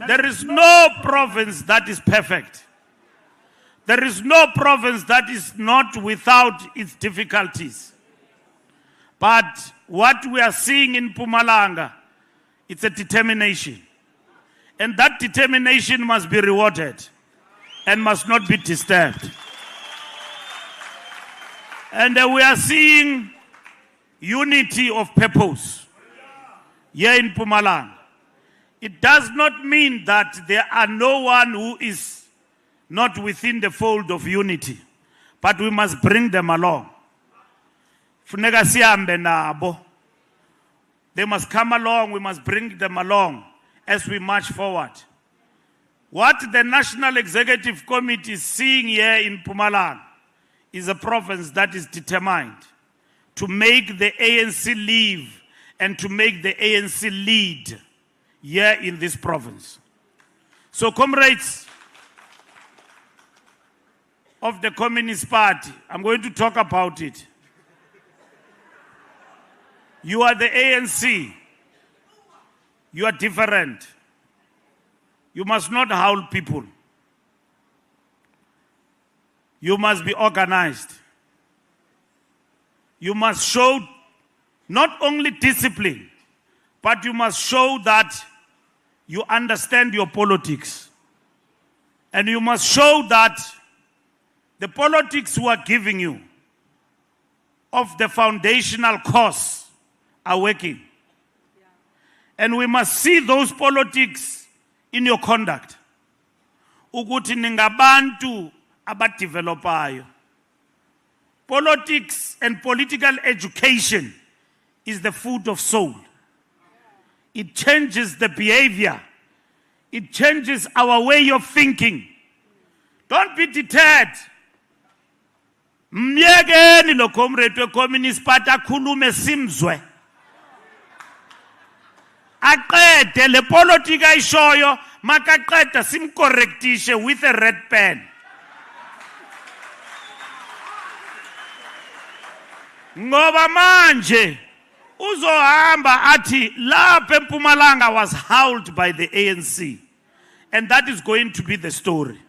There is no province that is perfect. There is no province that is not without its difficulties. But what we are seeing in Mpumalanga, it's a determination. And that determination must be rewarded and must not be disturbed. And we are seeing unity of purpose here in Mpumalanga. It does not mean that there are no one who is not within the fold of unity, but we must bring them along. Funeka sihambe nabo. They must come along, we must bring them along as we march forward. What the National Executive Committee is seeing here in Mpumalanga is a province that is determined to make the ANC live and to make the ANC lead here in this province. So, comrades of the Communist Party, I'm going to talk about it. You are the ANC. You are different. You must not howl people. You must be organized. You must show not only discipline, but you must show that you understand your politics. And you must show that the politics we are giving you of the foundational course are working. And we must see those politics in your conduct. Ukuthi ningabantu abadevelopayo. Politics and political education is the food of soul. It changes the behavior. It changes our way of thinking. Don't be deterred. Myekeni lo comrade we-Communist Party akhulume simzwe. Aqede le politika ayishoyo makaqeda simcorrectishe with a red pen. Ngoba manje uzohamba athi lapha eMpumalanga was howled by the ANC, and that is going to be the story.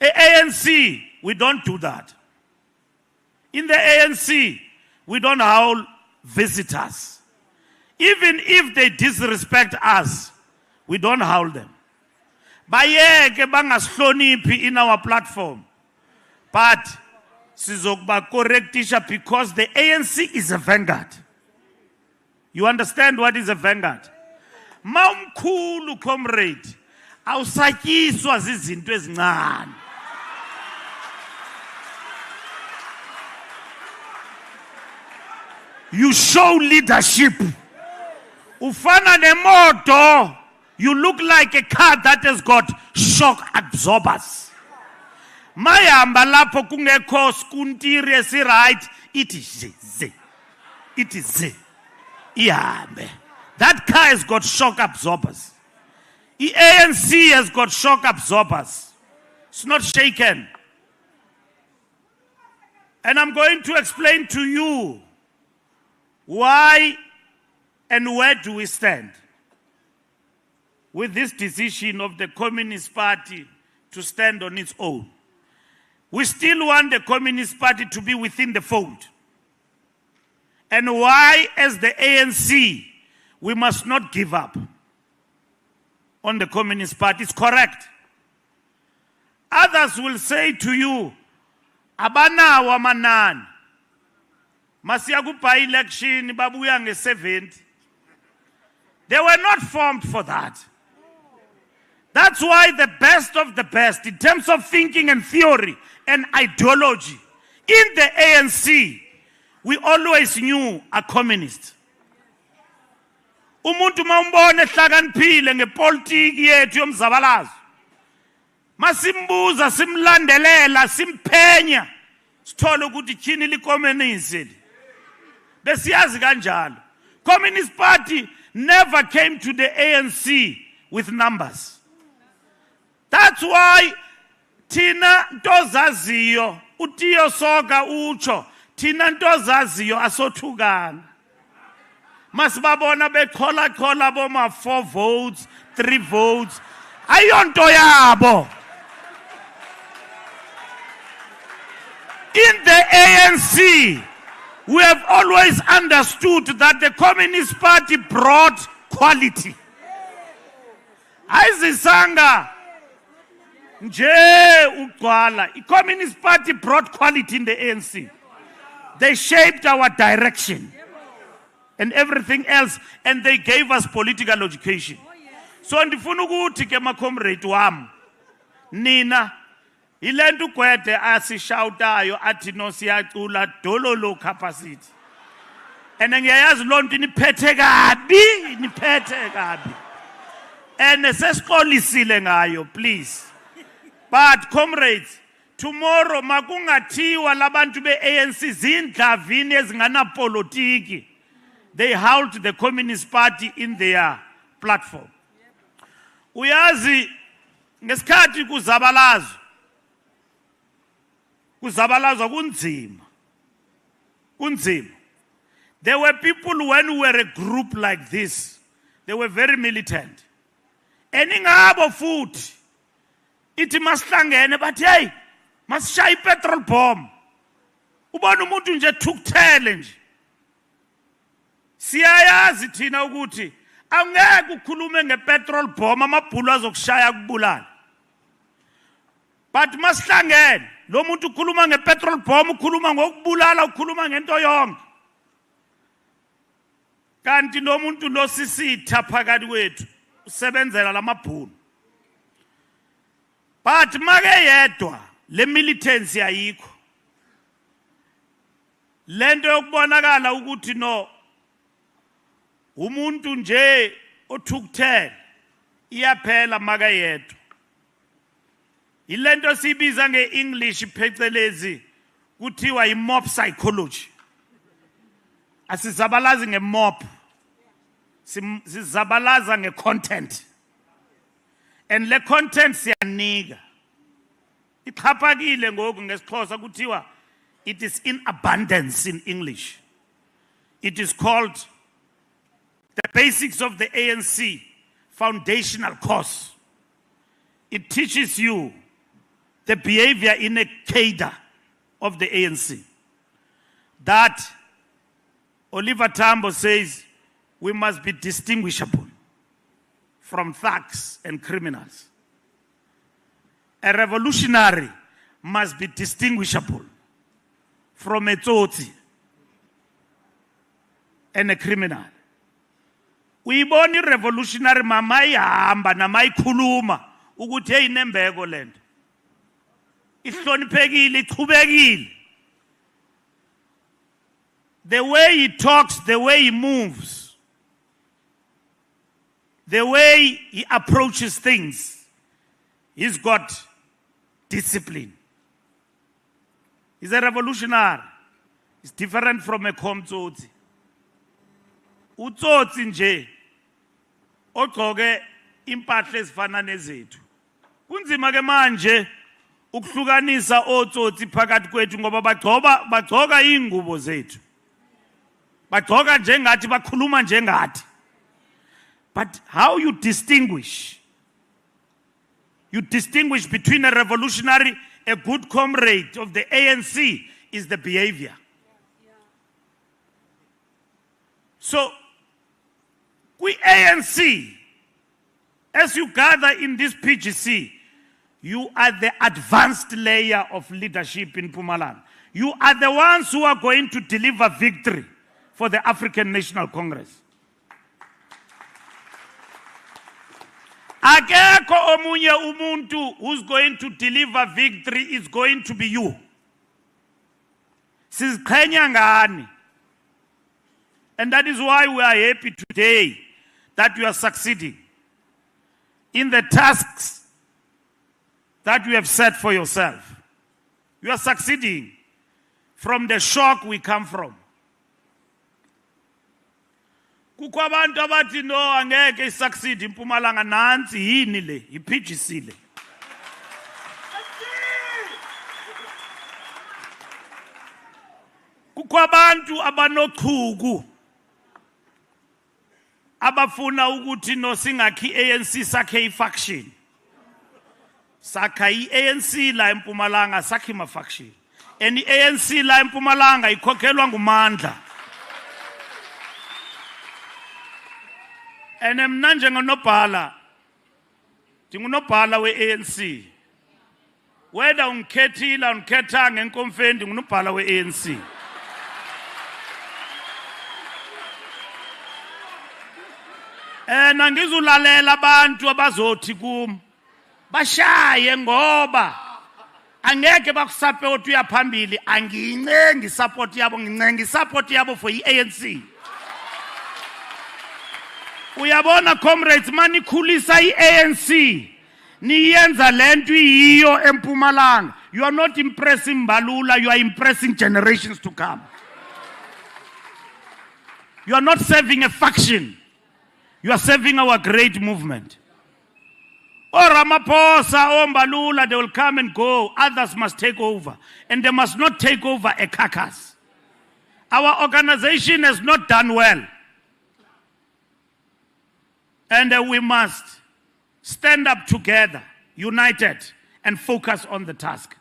ANC, we don't do that. In the ANC, we don't howl visitors. Even if they disrespect us, we don't howl them. Bayeke bangasloniphi in our platform. But sizokuba correctisha because the ANC is a vanguard. You understand what is a vanguard? Mawumkhulu comrade, awusatyiswa zizinto ezincane. You show leadership. Ufana nemoto, you look like a car that has got shock absorbers. Mayamba lapho kungekho skuntiri esiright, it is ihambe. That car has got shock absorbers. The ANC has got shock absorbers. It's not shaken. And I'm going to explain to you why and where do we stand with this decision of the Communist Party to stand on its own. We still want the Communist Party to be within the fold. And why, as the ANC, we must not give up on the Communist Party. It's correct. Others will say to you, abanawo amanani. Masiya ku-by-election babuya nge-70. They were not formed for that. That's why the best of the best in terms of thinking and theory and ideology in the ANC, we always knew a communist. Umuntu mawumbone ehlakaniphile ngepolitiki yethu yomzabalazo. Masimbuza simlandelela simphenya sithole ukuthi tyhini likommunism. Besiyazi kanjalo. Communist Party never came to the ANC with numbers. That's why Tina ntozaziyo utiyo soga ucho Tina ntozaziyo asothukana. masibabona bechola boma 4 votes, 3 votes. Ayonto yabo. In the ANC, we have always understood that the Communist Party brought quality. Ayizisanga nje ugcwala. The Communist Party brought quality in the ANC. They shaped our direction and everything else, and they gave us political education. So ndifuna ukuthi ke makomrade wami nina ilentu gwede asishawutayo athi no siyacula dololo capacity. And ngiyayazi lonto niphethe kabi. And sesixolisile ngayo, please. But comrades, tomorrow makungathiwa labantu be-ANC zindlavini ezingana politiki. They held the Communist Party in their platform. Uyazi ngesikhathi kuzabalazwa kunzima. There were people when we were a group like this, they were very militant. Eningabo futhi ithi masihlangene bathi hey masishaya ipetrol bomb. Ubona umuntu nje thukuthele nje. Siyayazi thina ukuthi angeke ukhulume ngepetrol bomb amabhulu azokushaya kubulala. But masihlangene lo muntu ukhuluma ngepetrol bomb, ukhuluma ngokubulala, ukhuluma ngento yonke. Kanti lo muntu lo sisitha phakathi kwethu usebenzela lamabhulu. But make yedwa le militancy ayikho. Lento yokubonakala ukuthi no umuntu nje othukuthele iyaphela make yedwa. Ilento sibiza nge-English phecelezi kuthiwa i-mob psychology. Asizabalazi nge-mob, sizabalaza nge-content. And le content siyanika. Iqhaphakile ngoku ngesixhosa kuthiwa it is in abundance in English. It is called the basics of the ANC foundational course. It teaches you the behavior in a cadre of the ANC. That Oliver Tambo says we must be distinguishable from thugs and criminals. A revolutionary must be distinguishable from a tsotsi and a criminal. Uyibona revolutionary mama ihamba namayikhuluma ukuthi hey nembeko lento. Ihloniphekile, iqhubekile. The way he talks, the way he moves, the way he approaches things, he's got discipline. He's a revolutionary. He's different from a komtsotsi. Utsotsi nje ogcoke impahla ezifana nezethu. Kunzima ke manje ukuhlukanisa otsotsi phakathi kwethu ngoba bagcoka ingubo zethu. Bagcoka njengathi bakhuluma njengathi. But how you distinguish? You distinguish between a revolutionary, a good comrade of the ANC is the behavior. So, we ANC, as you gather in this PGC, you are the advanced layer of leadership in Mpumalanga. You are the ones who are going to deliver victory for the African National Congress. Akekho omunye umuntu who's going to deliver victory is going to be you. Siziqhenya ngani. And that is why we are happy today that you are succeeding in the tasks that you have set for yourself. You are succeeding from the shock we come from. Kukho abantu abathi no angeke isucceed iMpumalanga nansi yini le iPGC le. Kukho abantu abanochuku abafuna ukuthi no singakhi ANC sakhe ifaction. Sakha ANC la eMpumalanga sakhe ma faction. And ANC la eMpumalanga ikhokhelwa ngumandla. And mina njengonobhala ndingunobhala we-ANC. Whether ungikhethile ungikhethanga enkomfeni ndingunobhala we-ANC. Angizulalela abantu abazothi kum bashaye ngoba angeke bakusupport uyaphambili angiyincengi support yabo ngincenga support yabo for i-ANC. Uyabona comrades manikhulisa i-ANC niyenza lento yiyo eMpumalanga. You are not impressing Mbalula, you are impressing generations to come. You are not serving a faction. You are serving our great movement. Oh Ramaphosa, oh Mbalula, they will come and go. Others must take over. And they must not take over a carcass. Our organization has not done well. And we must stand up together, united, and focus on the task.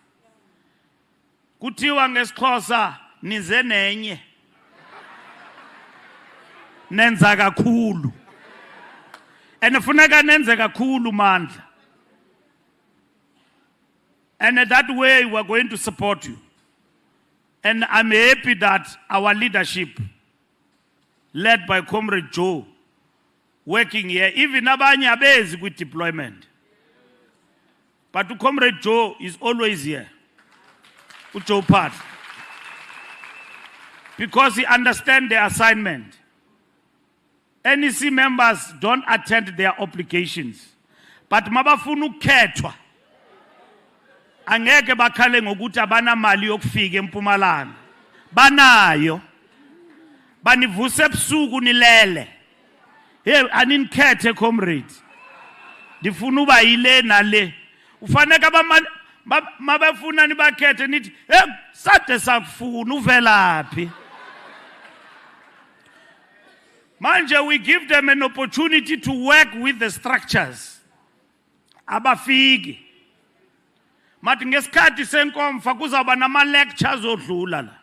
Kuthiwa ngesiXhosa nize nenye. Nenza kakhulu. And funeka nenze kakhulu mandla. And that way we are going to support you. And I'm happy that our leadership, led by Comrade Joe, working here, even abanye abezi with deployment. But Comrade Joe is always here. Joe Part. Because he understands the assignment. NEC members don't attend their obligations. But mabafuna ukukhethwa. Angeke bakhale ngokuthi abana mali yokufika eMpumalanga. Banayo. Banivuse ebusuku nilele. Hey, aninikhethe comrade. Ndifuna uba yile nale. Ufaneka mabafuna nibakhethe nithi, "Hey, sade sakufuna uvelaphi?" Manje we give them an opportunity to work with the structures. Abafiki. Mathi ngesikhathi senkomfa kuzawuba nama lectures odlula la.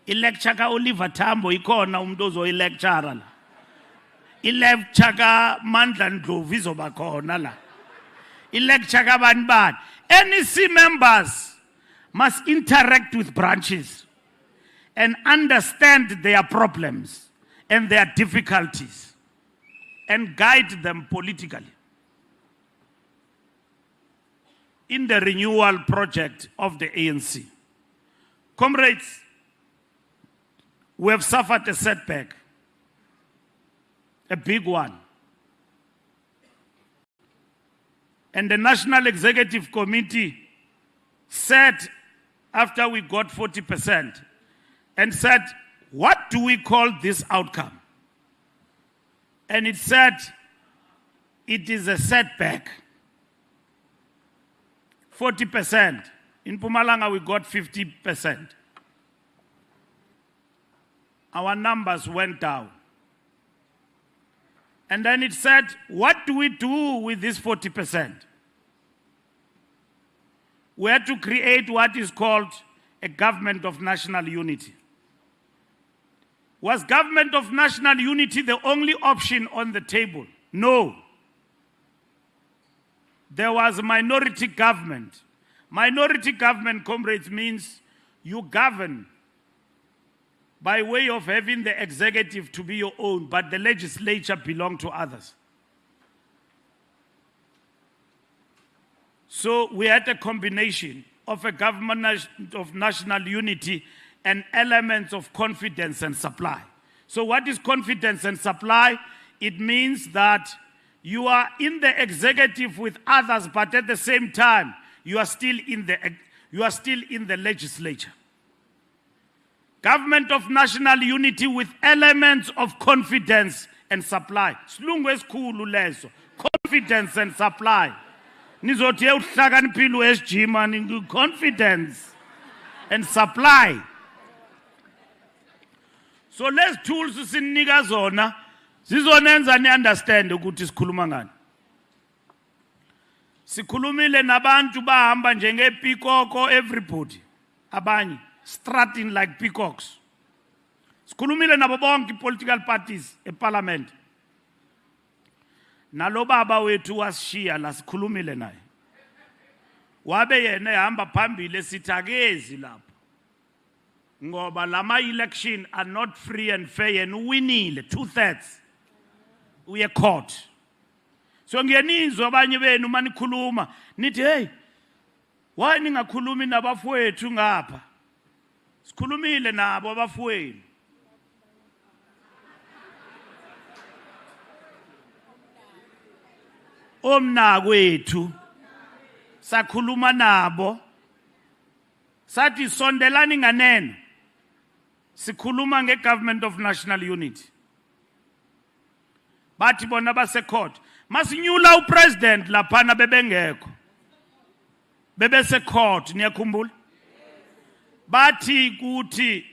I-lecture ka Oliver Tambo ikhona umuntu ozoyi-lecture la. I-lecture ka Mandla Ndlovu izoba khona la. I-lecture ka bani bani. NEC members must interact with branches and understand their problems and their difficulties and guide them politically in the renewal project of the ANC. Comrades, we have suffered a setback, a big one. And the National Executive Committee said, after we got 40%, and said, what do we call this outcome? And it said, it is a setback. 40%. In Mpumalanga, we got 50%. Our numbers went down. And then it said, what do we do with this 40%? We had to create what is called a government of national unity. Was government of national unity the only option on the table? No. There was a minority government. Minority government, comrades, means you govern by way of having the executive to be your own, but the legislature belong to others. So we had a combination of a government of national unity and elements of confidence and supply. So what is confidence and supply? It means that you are in the executive with others, but at the same time, you are still in the legislature. Government of national unity with elements of confidence and supply. Silungu esikhulu leso. Confidence and supply. Nizothi uhlakaniphile uSG man, confidence and supply. So let's tools sininika zona Sizonenza ni understand ukuthi sikhuluma ngani. Sikhulumile nabantu bahamba njengepikoko everybody. Abanye strutting like peacocks. Sikhulumile nabo bonke political parties eparliament. Nalo baba wethu wasishiya la sikhulumile naye. Wabe yena ehamba phambili sithakezi lapho. Ngoba lama election are not free and fair and winile 2/3. Uye court. So ngiyenizwa abanye benu manikhuluma nithi hey why ningakhulumi nabafowethu ngapha? Sikhulumile nabo abafowethu. Omnakwethu sakhuluma nabo sathi sondelani nganeno sikhuluma ngegovernment of national unity bathi bona base court masinyula upresident laphana bebengekho bebese court niyakhumbula bathi kuthi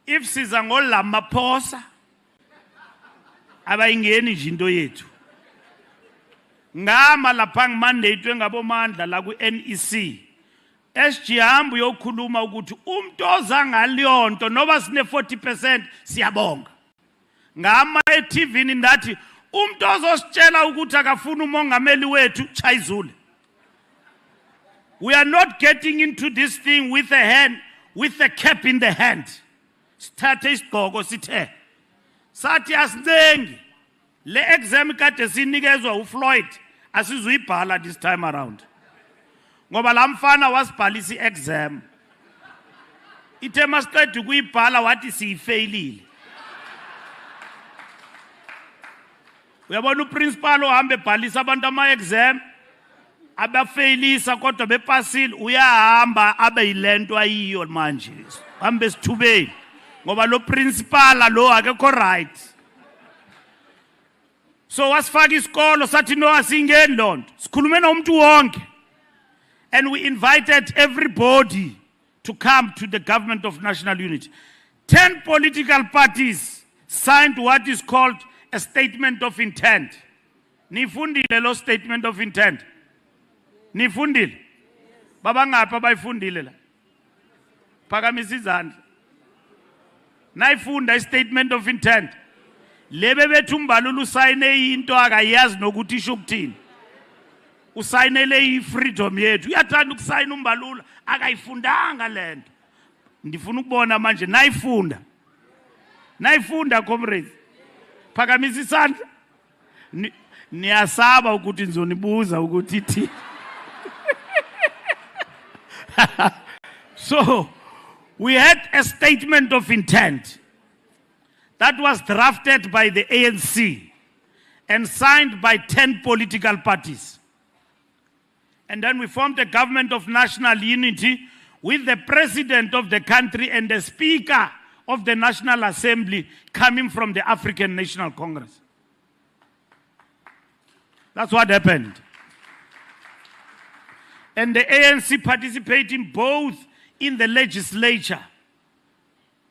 if siza ngolamaphosa abayingeni nje into yethu ngama lapha ngimandate ngabomandla la ku NEC SGhambu yokukhuluma ukuthi umuntu ozangaliyonto noba sine 40% siyabonga ngama eTV ndathi umuntu ozositshela ukuthi akafuna umongameli wethu chayizule. We are not getting into this thing with a hand with a cap in the hand. Sithathe isigqoko sithe sathi asincengi le exam kade sinikezwa uFloyd asizuyibhala this time around. Ngoba lamfana wasibhalisa iexam. Ithe masiqeda ukuyibhala wathi siyifailile. Uyabona uprincipal ohambe ebhalisa abantu ama-exam abafailisa kodwa bepasile uyahamba abe yilento ayiyo manje. Hambe sithubeni ngoba lo principal lo akekho right. So wasifaka isikolo sathi no asingeni lonto. Sikhulume nomuntu wonke. And we invited everybody to come to the government of national unity. 10 political parties signed what is called a statement of intent. Nifundile lo statement of intent. Nifundile. Baba ngapha bayifundile la. Phakamisa izandla. Nayifunda statement of intent. Lebe bethu Mbalula usayine into akayazi nokuthi isho ukuthini. Usayinele ifreedom yethu. Uyathanda ukusayina uMbalula akayifundanga lento. Ndifuna ukubona manje nayifunda. Nayifunda comrades. Phakamisa isandla. Niyasaba ukuthi nizonibuza ukuthi ithi. So we had a statement of intent that was drafted by the ANC and signed by 10 political parties. And then we formed a government of national unity with the president of the country and the speaker of the National Assembly coming from the African National Congress. That's what happened. And the ANC participating both in the legislature,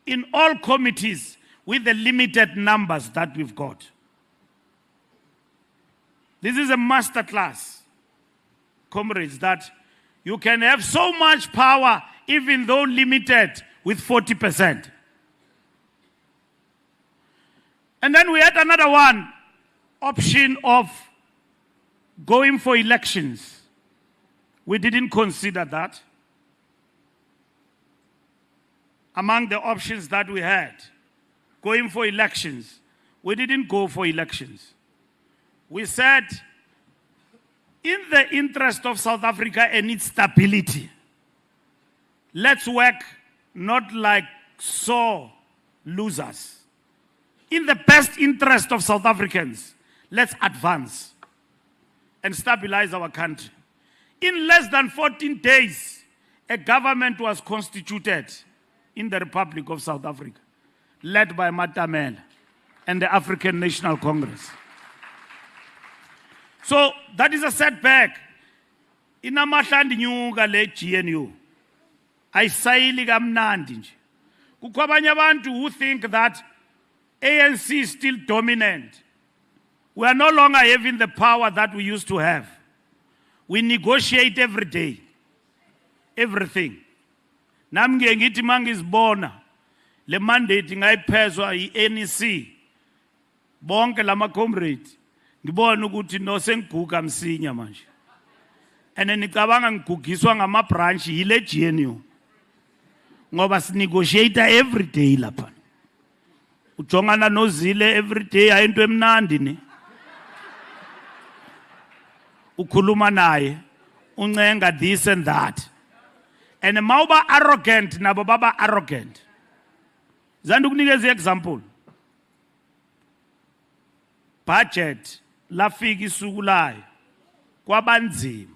in all committees, with the limited numbers that we've got. This is a masterclass, comrades, that you can have so much power even though limited with 40%. And then we had another one, option of going for elections. We didn't consider that. Among the options that we had, going for elections, we didn't go for elections. We said, in the interest of South Africa and its stability, let's work not like sore losers. In the best interest of South Africans, let's advance and stabilize our country. In less than 14 days, a government was constituted in the Republic of South Africa, led by Matamela and the African National Congress. So that is a setback. Inamahlandi nyuka le GNU. Ayisayili kamnandi nje. Kukho abanye abantu who think that ANC is still dominant We are no longer having the power that we used to have. We negotiate every day. Everything. Nami ngiye ngithi mangizibona le mandate ngayiphezwa yi-ANC bonke lama comrades ngibona ukuthi no sengiguga msinya manje. And nicabanga ngigugiswa ngama branch yile GNU. Ngoba sinegotiate every day lapha. Ujongana noZile every day ayinto emnandi ne. Ukhuluma naye uncenga this and that. And mawuba arrogant nabo baba arrogant. Zanda ukunikeza example. Budget lafika isuku layo kwabanzima.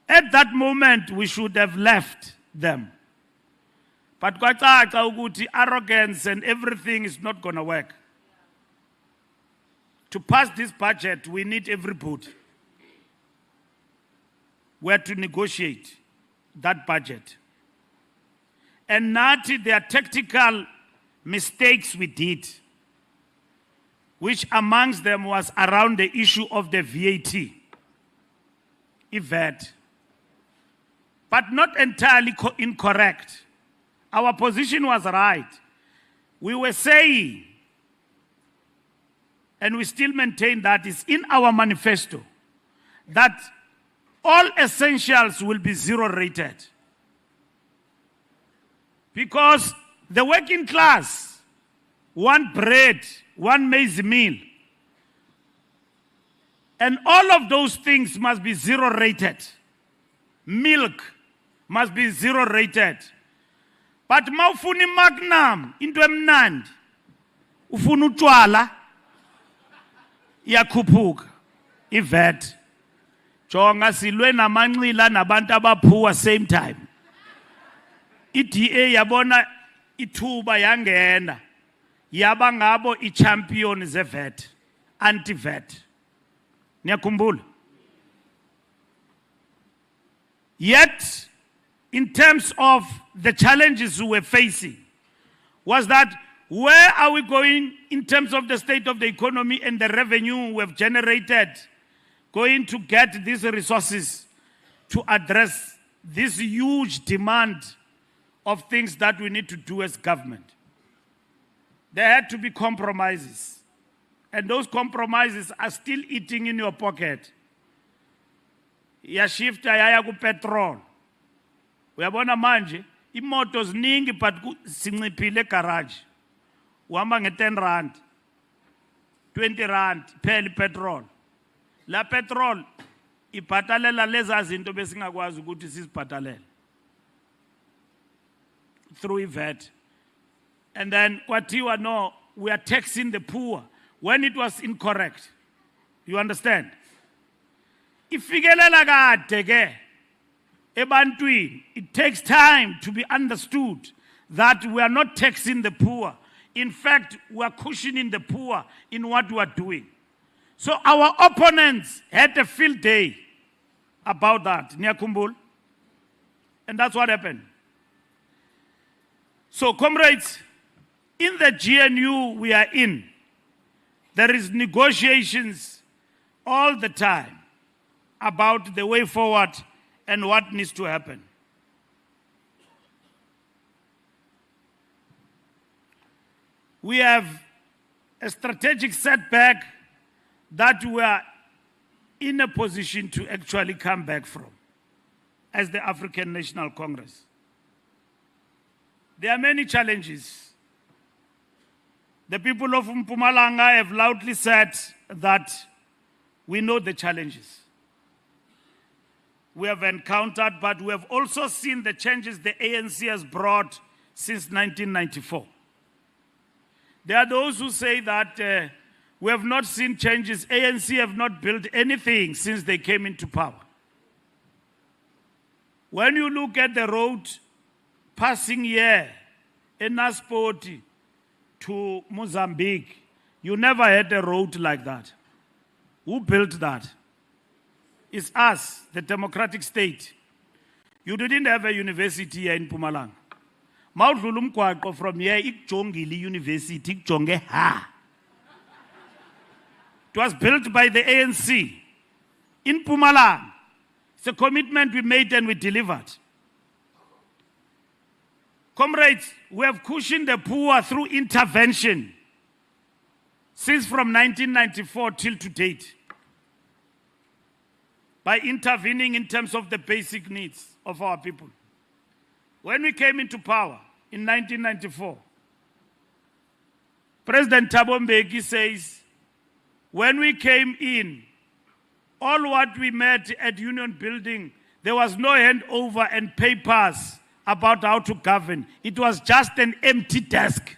At that moment we should have left them. But kwacaca ukuthi arrogance and everything is not going to work. To pass this budget, we need everybody. We have to negotiate that budget. And not there are tactical mistakes we did, which amongst them was around the issue of the VAT. But not entirely incorrect. Our position was right. We were saying, and we still maintain that it's in our manifesto, that all essentials will be zero rated. Because the working class want bread, want maize meal. And all of those things must be zero rated. Milk must be zero rated. But mawufuna imagnum into emnandi ufuna utshwala iyakhuphuka iVAT. Jonga silwe namanxila nabantu abaphuwa same time. iDA yabona ithuba yangena yaba ngabo ichampion zeVAT, anti-VAT. Niyakhumbula? Yet, in terms of the challenges we were facing, was that where are we going in terms of the state of the economy and the revenue we have generated, going to get these resources to address this huge demand of things that we need to do as government. There had to be compromises. And those compromises are still eating in your pocket. Yashifta yaya ku petrol. Uyabona manje imoto ziningi but sinciphile garage. Uhamba nge10 rand, 20 rand phela petrol. La petrol ibhatalela leza zinto besingakwazi ukuthi sizibhatalele through VAT. And then kwathiwa no, we are taxing the poor when it was incorrect. You understand? Ifikelela kade ke ebantwini, it takes time to be understood that we are not taxing the poor. In fact, we are cushioning the poor in what we are doing. So our opponents had a field day about that, Nyakumbul. And that's what happened. So comrades, in the GNU we are in, there is negotiations all the time about the way forward and what needs to happen. We have a strategic setback that we are in a position to actually come back from as the African National Congress. There are many challenges. The people of Mpumalanga have loudly said that we know the challenges we have encountered, but we have also seen the changes the ANC has brought since 1994. There are those who say that we have not seen changes. ANC have not built anything since they came into power. When you look at the road passing here in Naspoti to Mozambique, you never had a road like that. Who built that? It's us, the democratic state. You didn't have a university here in Mpumalanga. Mawudlula umgwaqo from here ikujongile university ikujonge ha. It was built by the ANC in Mpumalanga. It's a commitment we made and we delivered. Comrades, we have cushioned the poor through intervention since from 1994 till to date, by intervening in terms of the basic needs of our people. When we came into power in 1994, President Thabo Mbeki says, when we came in, all what we met at Union Building, there was no handover and papers about how to govern. It was just an empty desk.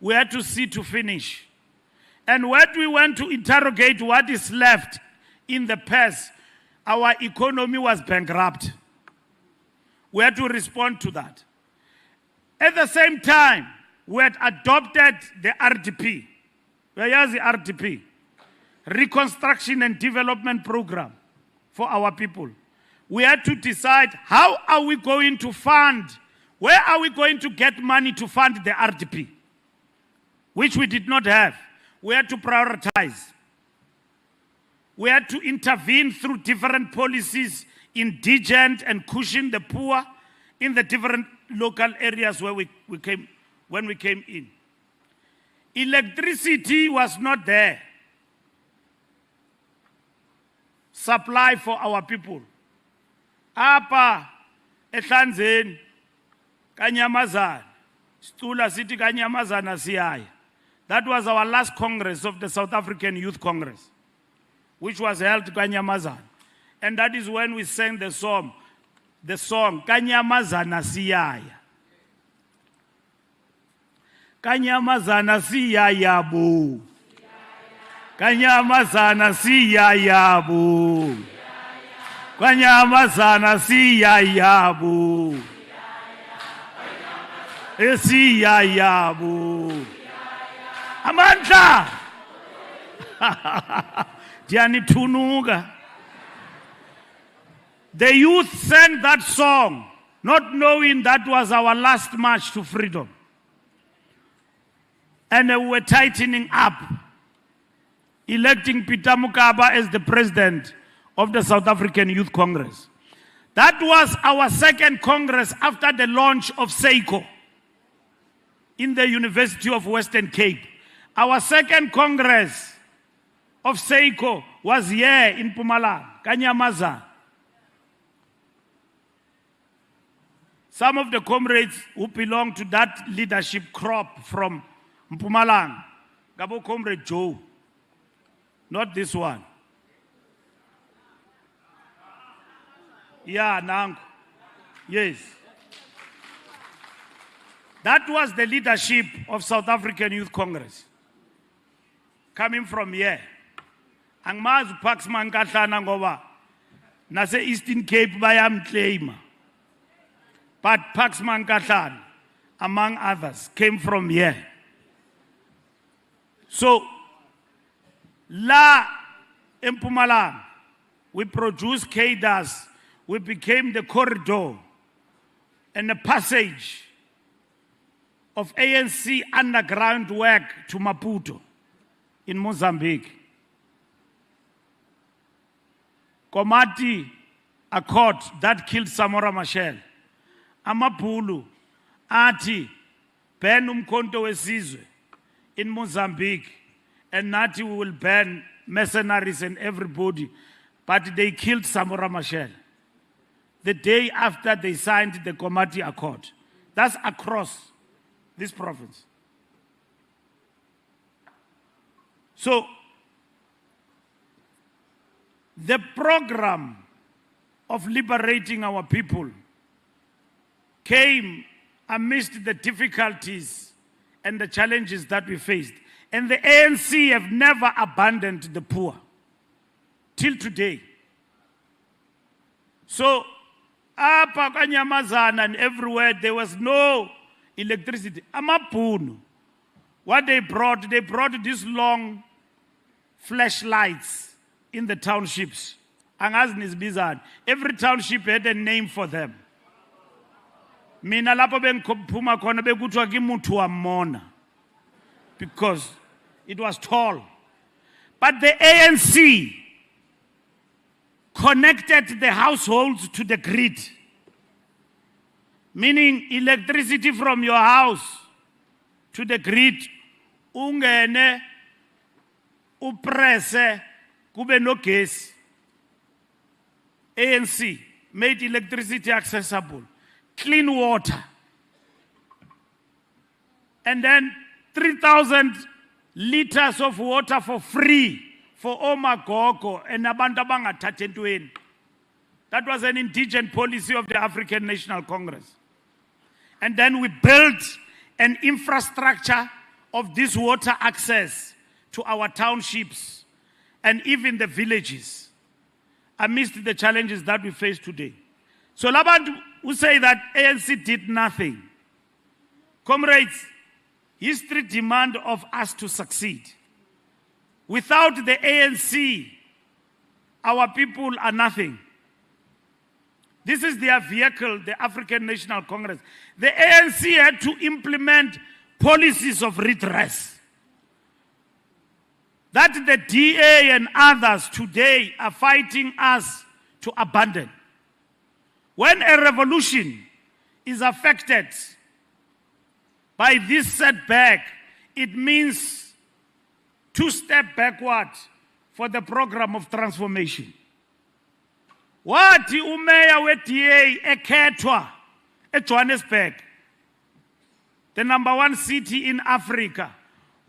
We had to see to finish. And when we went to interrogate what is left in the past, our economy was bankrupt. We had to respond to that. At the same time, we had adopted the RDP. Where is the RDP? Reconstruction and Development Program for our people. We had to decide, how are we going to fund, where are we going to get money to fund the RDP, which we did not have. We had to prioritize. We had to intervene through different policies, indigent and cushion the poor in the different local areas where when we came in. Electricity was not there. Supply for our people. Apa ehlanzeni kanyamazana stula sithi kanyamazana siyaya. That was our last Congress of the South African Youth Congress, which was held kanyamazana. And that is when we sang the song kanyamazana siyaya. Kanyamazana siyaya bu. Kanyamazana siyaya bu. Kanyamazana siyaya bu. Siyaya bu. Amandla. Dianitunuga. The youth sang that song, not knowing that was our last march to freedom. And we were tightening up, electing Peter Mokaba as the president of the South African Youth Congress. That was our second Congress after the launch of SEICO in the University of Western Cape. Our second Congress of SEICO was here in Mpumalanga, Kanyamaza. Some of the comrades who belong to that leadership crop from Mpumalanga, Gabo Comrade Joe, not this one. Yeah, Nangu. Yes. That was the leadership of South African Youth Congress. Coming from here. Angmazu Paxman Katlana ngoba nase Eastern Cape bayamclaima. But Paxman Katlana, among others, came from here. So, La Mpumalanga, we produced cadres. We became the corridor and the passage of ANC underground work to Maputo in Mozambique. Komati Accord that killed Samora Machel. Amapulu, Ati, Ben Umkhonto wesizwe in Mozambique, and Nati will ban mercenaries and everybody, but they killed Samora Machel the day after they signed the Komati Accord. That's across this province. So, the program of liberating our people came amidst the difficulties and the challenges that we faced. And the ANC have never abandoned the poor till today. So, apa Kanyamazana and everywhere there was no electricity. Amapunu. What they brought these long flashlights in the townships. Every township had a name for them. Mina lapho bengiphuma khona bekuthiwa kimuntu wamona, because it was tall. But the ANC connected the households to the grid, meaning electricity from your house to the grid. Ungene, upresse, kube no gas. ANC made electricity accessible, clean water, and then 3,000 liters of water for free for Omagogo and abantu abangathatha entweni. That was an indigent policy of the African National Congress. And then we built an infrastructure of this water access to our townships and even the villages amidst the challenges that we face today. So labantu who say that ANC did nothing. Comrades, history demands of us to succeed. Without the ANC, our people are nothing. This is their vehicle, the African National Congress. The ANC had to implement policies of redress that the DA and others today are fighting us to abandon. When a revolution is affected by this setback, it means 2 steps backward for the program of transformation. Wathi umeya we-DA ekhethwa eJohannesburg, the #1 city in Africa.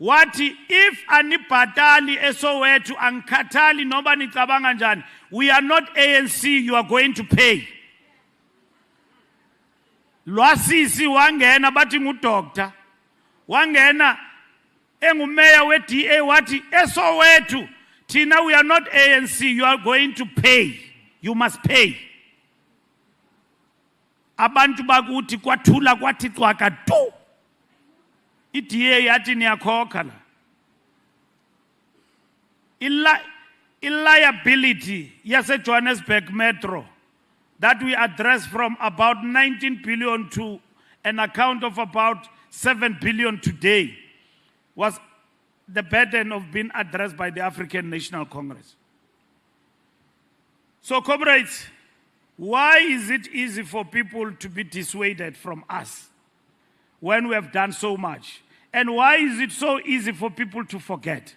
Wathi if anibhatali eSoweto angikhathali noba nicabanga njani, we are not ANC, you are going to pay. Lwasisi wangena bathi ngudoctor, wangena engumeya we-DA wathi eSoweto thina we are not ANC, you are going to pay. You must pay. Abantu bakuthi kwathula kwathi cwaka tu. I-DA yathi niyakhokha la. I-liability yase-Johannesburg Metro that we address from about 19 billion to an account of about 7 billion today was the burden of being addressed by the African National Congress. So, comrades, why is it easy for people to be dissuaded from us when we have done so much? And why is it so easy for people to forget?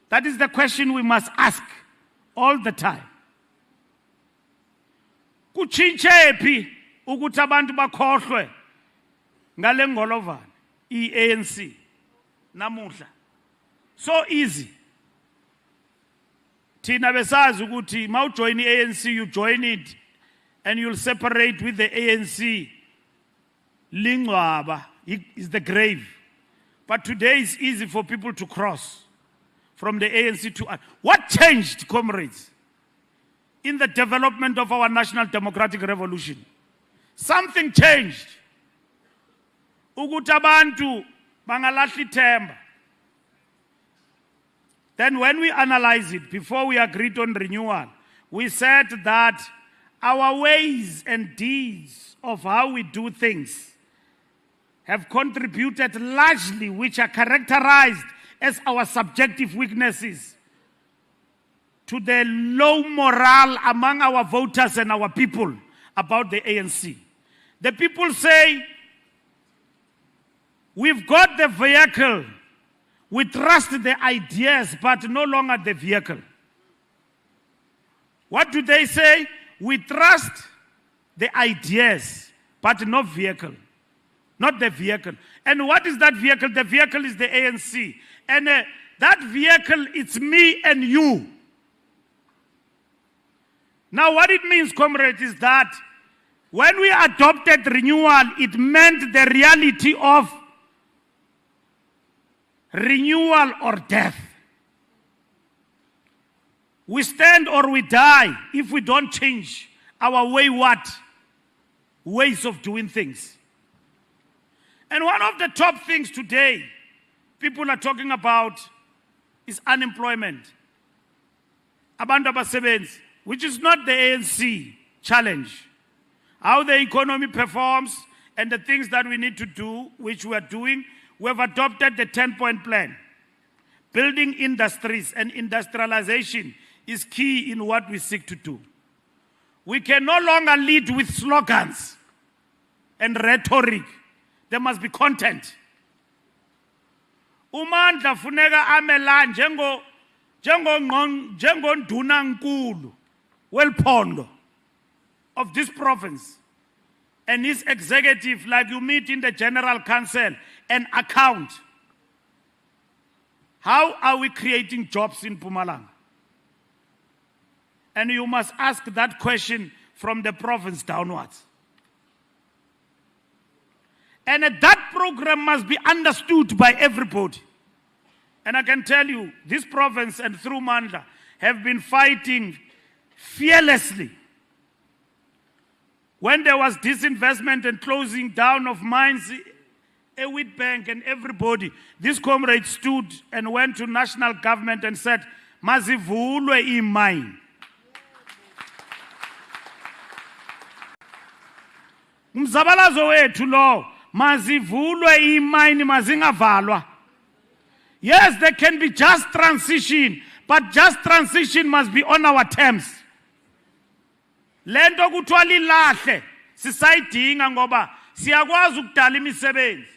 That is the question we must ask all the time. Kuchinchephi ukuthi abantu bakhohlwe ngale ngolovana i-ANC namuhla. So easy. Thina besazi ukuthi mawujoin i-ANC, you join it and you'll separate with the ANC. Lingwaba is the grave. But today it's easy for people to cross from the ANC to us. What changed, comrades, in the development of our national democratic revolution? Something changed. Ukuthi abantu bangalahli ithemba. Then when we analyze it, before we agreed on renewal, we said that our ways and deeds of how we do things have contributed largely, which are characterized as our subjective weaknesses, to the low morale among our voters and our people about the ANC. The people say, we've got the vehicle, we trust the ideas, but no longer the vehicle. What do they say? We trust the ideas, but no vehicle. Not the vehicle. And what is that vehicle? The vehicle is the ANC. And that vehicle, it's me and you. Now what it means, comrades, is that when we adopted renewal, it meant the reality of renewal or death. We stand or we die if we don't change our ways of doing things. And one of the top things today people are talking about is unemployment. Abantu abasebenzi, which is not the ANC challenge. How the economy performs and the things that we need to do, which we are doing. We have adopted the 10-point plan. Building industries and industrialization is key in what we seek to do. We can no longer lead with slogans and rhetoric. There must be content. Umandla funeka amela njengonduna nkulu welphondo of this province and his executive, like you meet in the General Council, an account. How are we creating jobs in Mpumalanga? And you must ask that question from the province downwards. And that program must be understood by everybody. And I can tell you, this province and through Mandla have been fighting fearlessly. When there was disinvestment and closing down of mines, a wheat bank and everybody, this comrade stood and went to national government and said, mazivulwe imine. Umzabalazo wethu lo, mazivulwe imine mazingavalwa. Yes, there can be just transition, but just transition must be on our terms. Lento kuthiwa lilahle sisayidinga ngoba siyakwazi ukudala imisebenzi.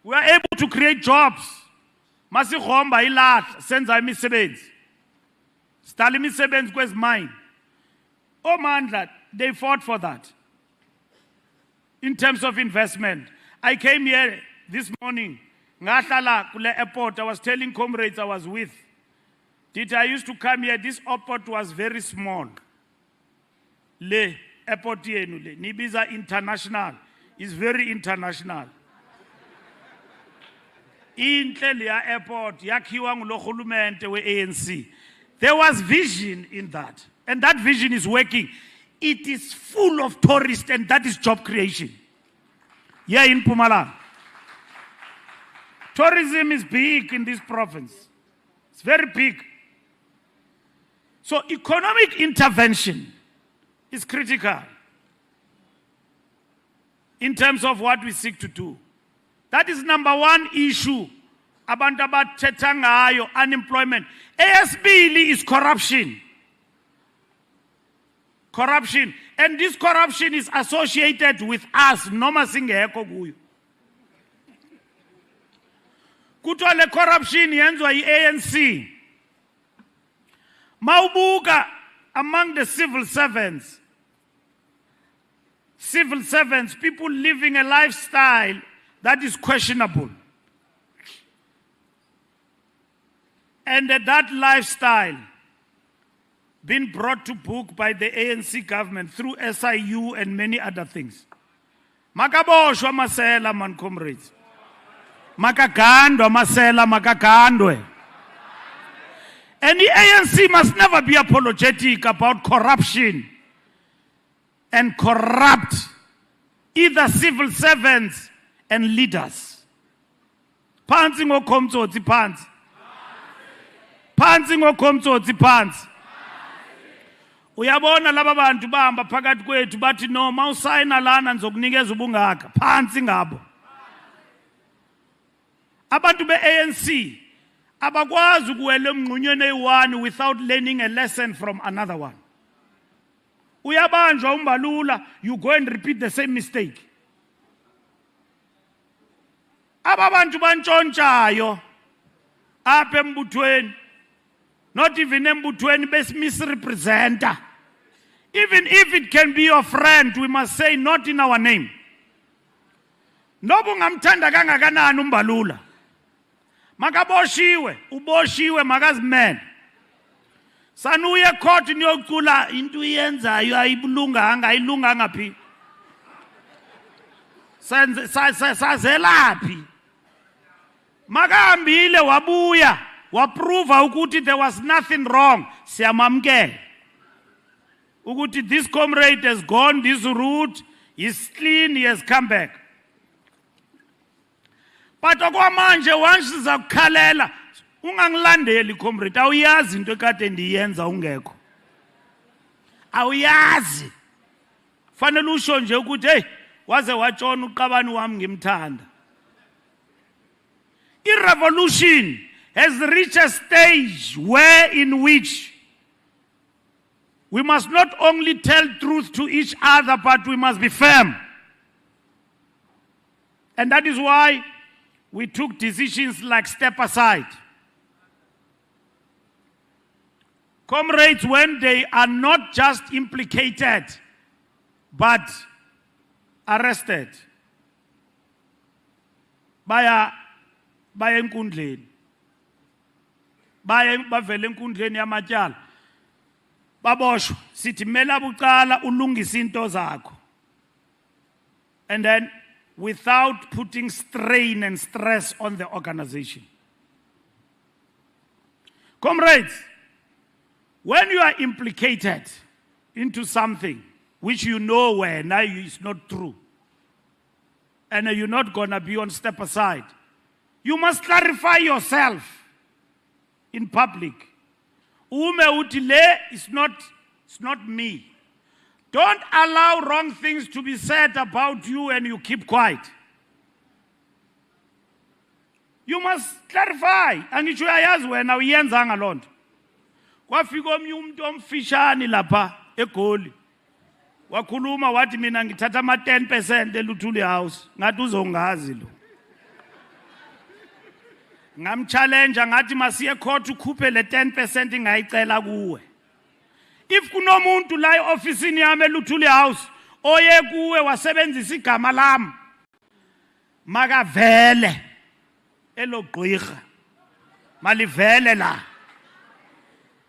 We are able to create jobs. Masihomba ilahle senza imisebenzi. Sidala imisebenzi kwezimine. Omandla, they fought for that. In terms of investment, I came here this morning. Ngahlala kule airport, I was telling comrades I was with. I used to come here, this airport was very small. Le airport yenu le Nibiza International is very international. Inhle le airport yakhiwa ngulohulumente we-ANC. There was vision in that, and that vision is working. It is full of tourists, and that is job creation. Here in Mpumalanga. Tourism is big in this province. It's very big. So economic intervention is critical in terms of what we seek to do. That is number one issue. Abantu abathetha ngayo, unemployment. Eyesibili is corruption. Corruption. And this corruption is associated with us. Noma singekho kuyo. Kuthiwa le corruption yenziwa yi-ANC. Mawubuka among the civil servants, people living a lifestyle that is questionable. And that lifestyle been brought to book by the ANC government through SIU and many other things. Makaboshwa masela man comrades. Makagandwa masela makagandwe. And the ANC must never be apologetic about corruption and corrupt either civil servants and leaders. Phansi ngokomtsotsi phansi. Phansi ngokomtsotsi phansi. Uyabona laba bantu bahamba phakathi kwethu bathi no mawusayina lana nizokunikeza ubungaka. Phansi ngabo. Abantu be-ANC abakwazi ukuwela emngqunyweni eyi-one without learning a lesson from another one. Uyabanjwa uMbalula, you go and repeat the same mistake. Ababantu bantshontshayo apha embuthweni, not even embuthweni besimisrepresenta. Even if it can be your friend, we must say not in our name. Noba ungamthanda kangakanani uMbalula, makaboshiwe, uboshiwe makazimele. Sanuye court niyocula into yenzayo ayibulunganga ayilunganga phi. Sazelaphi. Makahambile wabuya waprova ukuthi there was nothing wrong. Siyamamkela. Ukuthi this comrade has gone this route, he's clean, he has come back. But okwamanje once sizakukhalela ungangilandeli comrade, awuyazi into ekade ndiyenza ungekho. Awuyazi. Fanele usho nje ukuthi hey waze watshona uqabani wami ngimthanda. I-revolution has reached a stage in which we must not only tell truth to each other, but we must be firm. And that is why we took decisions like step aside. Comrades, when they are not just implicated, but arrested, baya enkundleni, bavela enkundleni yamatyala, baboshwa, sithi mela bucala ulungisa into zakho. And then without putting strain and stress on the organization. Comrades, when you are implicated into something which you know where now is not true, and you're not going to be on step aside, you must clarify yourself in public. Ume utile is not me. Don't allow wrong things to be said about you and you keep quiet. You must clarify. Angisho uyayazi wena uyenzanga lonto. Kwafika omnye umuntu omfishani lapha eGoli. Wakhuluma wathi mina ngithatha ama 10% eLuthuli House. Ngathi uzongazi lo. Ngamchallenge ngathi masiye court ukhuphe le 10% ngayicela kuwe. If kunomuntu la eofisini yami eLuthuli House oye kuwe wasebenzisa igama lami makavele elogqirha malivele la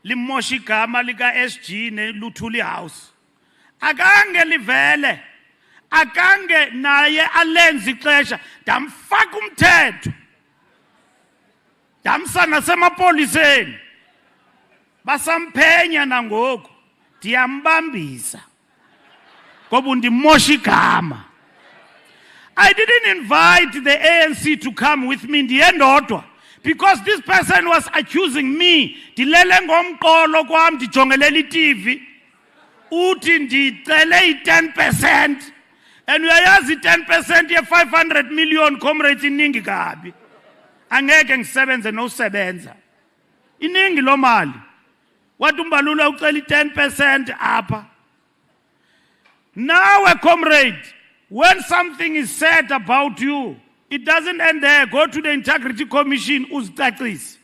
limosha igama lika SG neLuthuli House akange livele akange naye alenza ixesha damfaka umthetho damsa nasemapoliseni basamphenya nangoku ndiyambambisa ngoba ndimosha igama. I didn't invite the ANC to come with me ndiyendodwa because this person was accusing me ndilele ngomqolo kwam ndijongelela iTV uthi ndicele i10% and uyayazi i10% ye500 million comrades iningi kabi angeke ngisebenze nosebenza iningi lo mali. What Mbalula ucela i10% apha. Now a comrade, when something is said about you, it doesn't end there. Go to the Integrity Commission, uzicacise.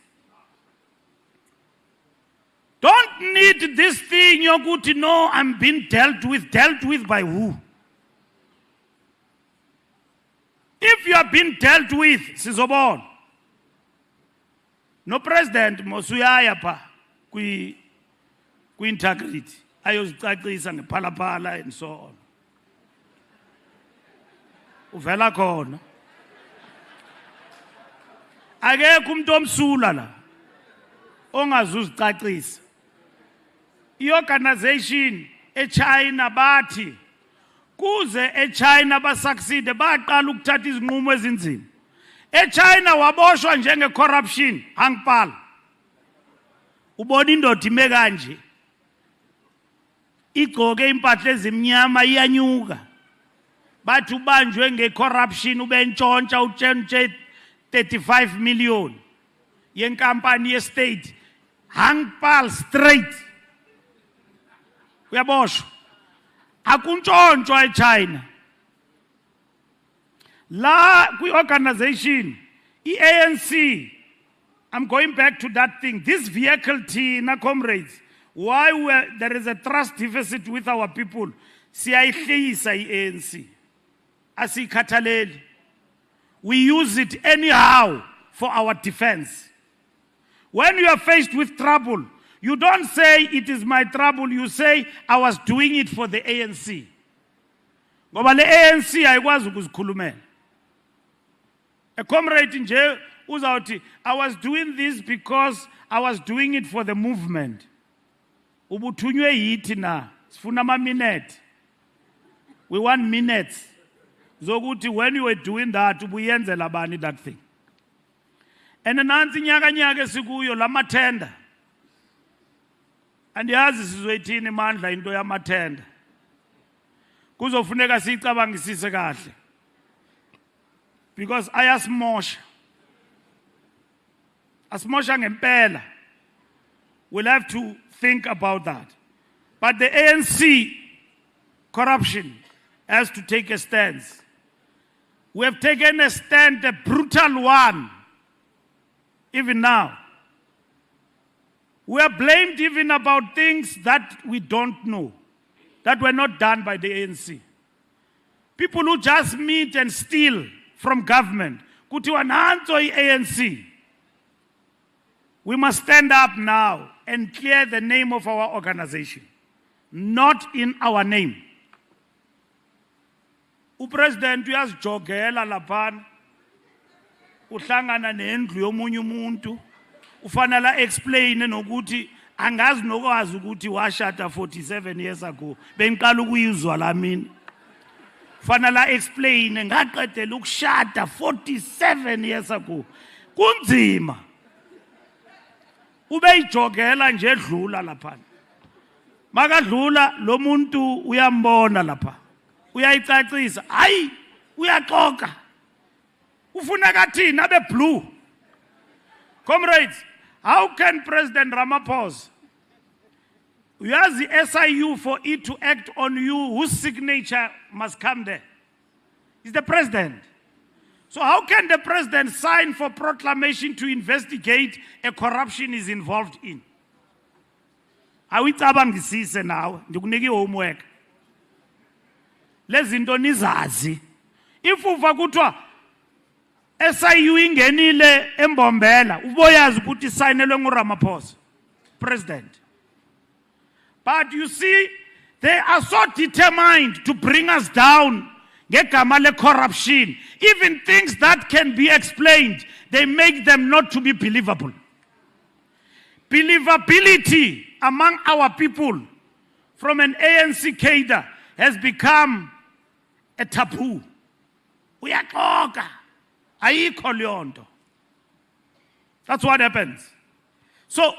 Don't need this thing, you're good to know I'm being dealt with by who? If you are being dealt with, sizobona. No president mosuyaya pa ku-integrity ayozicacisa ngephalaphala and so on. Uvela khona. Akekho umuntu omsula la ongazuzicacisa. I-organization eChina bathi kuze eChina basucceed baqala ukuthatha izinqumo ezinzima. EChina waboshwa njenge-corruption hangpala. Ubona indoda ime kanje igcoke impahla ezimnyama iyanyuka bathi ubanjwe nge-corruption ubentshontsha utshentshhe 35 million yenkampani ye-state hangpal straight uyaboshwa akuntshontshwa eChina. La kwi-organization i-ANC, I'm going back to that thing. This vehicle Tina comrades, why there is a trust deficit with our people. Siyayihlisa i-ANC. Asikhathaleli. We use it anyhow for our defense. When you are faced with trouble, you don't say it is my trouble, you say I was doing it for the ANC. Ngoba le ANC ayikwazi ukuzikhulumela. A comrade nje uzawuthi I was doing this because I was doing it for the movement. Ubuthunywe yithi na sifuna ama-minute. We want minutes. Zokuthi when you were doing that ubuyenzela bani that thing. And nansi nyaka sikuyo lamathenda. Andiyazi sizoyithini imandla into yamathenda. Kuzofuneka siyicabangisise kahle. Because ayasimosha. Asimosha ngempela. We'll have to think about that. But the ANC corruption has to take a stance. We have taken a stand, a brutal one, even now. We are blamed even about things that we don't know, that were not done by the ANC. People who just meet and steal from government. Kutiwa nanzo ANC. We must stand up now and clear the name of our organization, not in our name. Upresident uyazijogela laphana uhlangana nendlu yomunye umuntu ufanele explain nokuthi angazi nokwazi ukuthi washata 47 years ago bengiqala ukuyizwa la mina ufanele explain ngaqedela ukushada 47 years ago kunzima ubeyijogela nje edlula lapha makadlula lo muntu uyambona lapha uyayicacisa hayi uyaxoka ufuna kathini abe blue. Comrades, how can President Ramaphosa use the SIU for it to act on you whose signature must come there? He's the president. So how can the president sign for proclamation to investigate a corruption he's involved in? Awucabangisise nawe ndikunike homework. Lezinto nizazi. If uva kuthiwa SIU ingenile embombela uboyazi ukuthi isayinelwe nguRamaphosa president. But you see, they are so determined to bring us down ngegama le corruption. Even things that can be explained, they make them not to be believable. Believability among our people from an ANC cadre has become a taboo. Uyaxoka ayikho leyo nto. That's what happens. So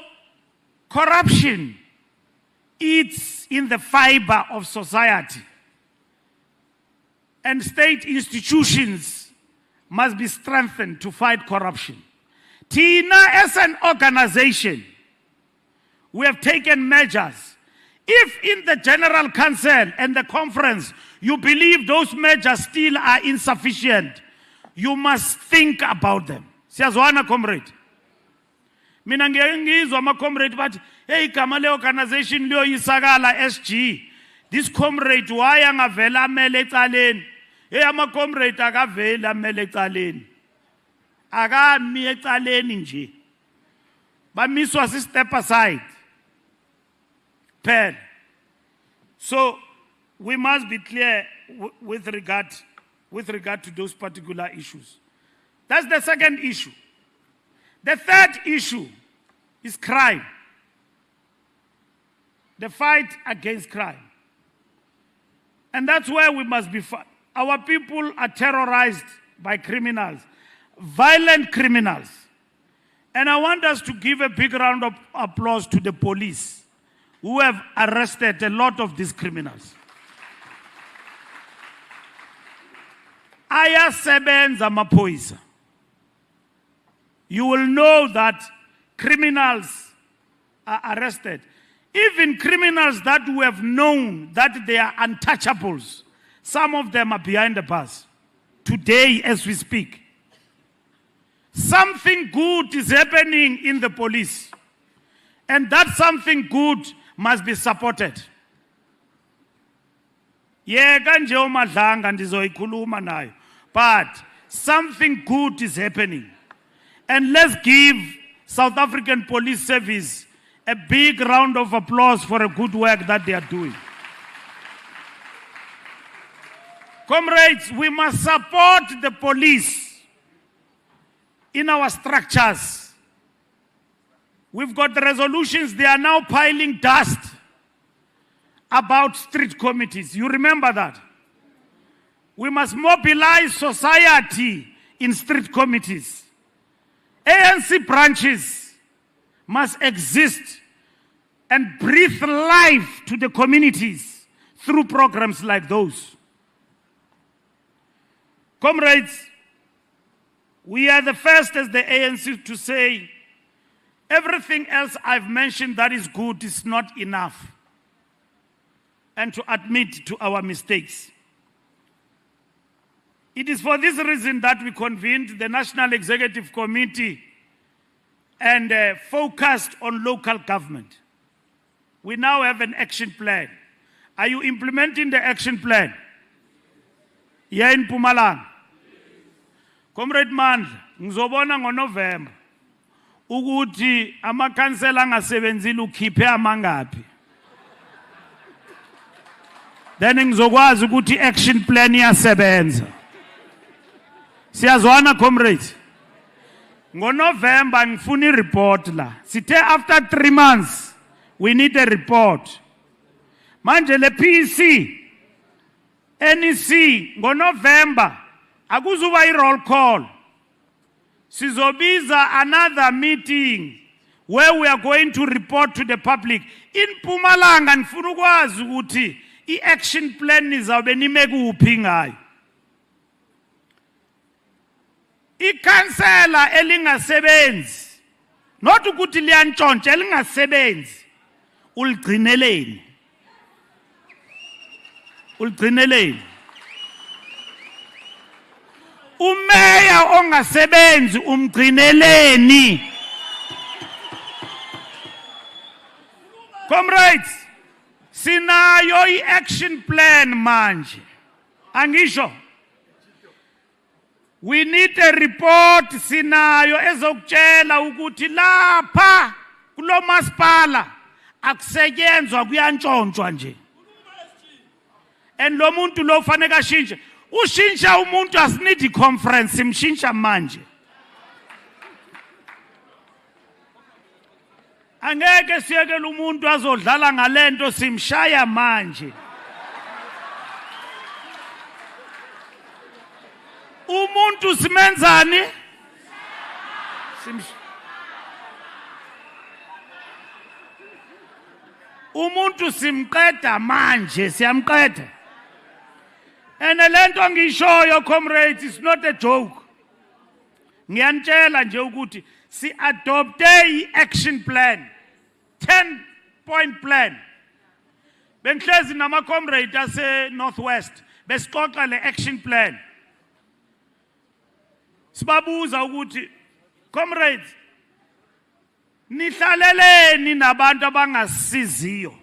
corruption eats in the fiber of society, and state institutions must be strengthened to fight corruption. Tina, as an organization, we have taken measures. If in the General Council and the conference you believe those measures still are insufficient, you must think about them. Siyazwana comrade. Mina ngiyengizwa ama comrade bathi hey igama le organization liyo isakala SG. This comrade why angavela amele ecaleni? Hey ama comrade akavela amele ecaleni. Akami ecaleni nje. Bamiswa si step aside. Pen. So we must be clear with regard to those particular issues. That's the second issue. The third issue is crime. The fight against crime. And that's where we must be. Our people are terrorized by criminals, violent criminals. And I want us to give a big round of applause to the police who have arrested a lot of these criminals. Ayasebenza amaphoyisa. You will know that criminals are arrested. Even criminals that we have known that they are untouchables, some of them are behind the bars. Today, as we speak, something good is happening in the police. And that something good must be supported. Yeka nje umadlanga ndizoyikhuluma nayo. But something good is happening. And let's give South African Police Service a big round of applause for the good work that they are doing. Comrades, we must support the police in our structures. We've got the resolutions, they are now piling dust about street committees. You remember that? We must mobilize society in street committees. ANC branches must exist and breathe life to the communities through programs like those. Comrades, we are the first as the ANC to say Everything else I've mentioned that is good is not enough. And to admit to our mistakes. It is for this reason that we convened the National Executive Committee and focused on local government. We now have an action plan. Are you implementing the action plan? Here in Mpumalanga. Comrade Mandla, ngizobona ngoNovember ukuthi amakhansela angasebenzile ukhiphe amangaphi. Then ngizokwazi ukuthi action plan iyasebenza. Siyazwana comrades. NgoNovember ngifuna i-report la. Sithe after 3 months we need a report. Manje le PC NEC ngoNovember akuzuba i-roll call. Sizobiza another meeting where we are going to report to the public. In Mpumalanga ngifuna ukwazi ukuthi i-action plan nizawube nime kuphi ngayo. Ikhansela elingasebenzi not ukuthi liyantshontsha elingasebenzi uligcineleni. Umeya ongasebenzi umgcineleni. Comrades, sinayo i-action plan manje. Angisho. We need a report sinayo ezokutshela ukuthi lapha kulo masipala akusetyenzwa kuyantshontshwa nje. And lo muntu lo fanele ashintshe. Ushintsha umuntu asinidi conference simshintsha manje. Angeke siyekele umuntu azodlala ngalento simshaya manje. Umuntu simenzani? Umuntu simqeda manje, siyamqeda. And lento ngishoyo comrades is not a joke. Ngiyanitshela nje ukuthi si adopte i-action plan. 10-point plan. Bengihlezi nama comrades ase Northwest besixoxa le action plan. Sibabuza ukuthi comrades nihlaleleni nabantu abangasiziyo.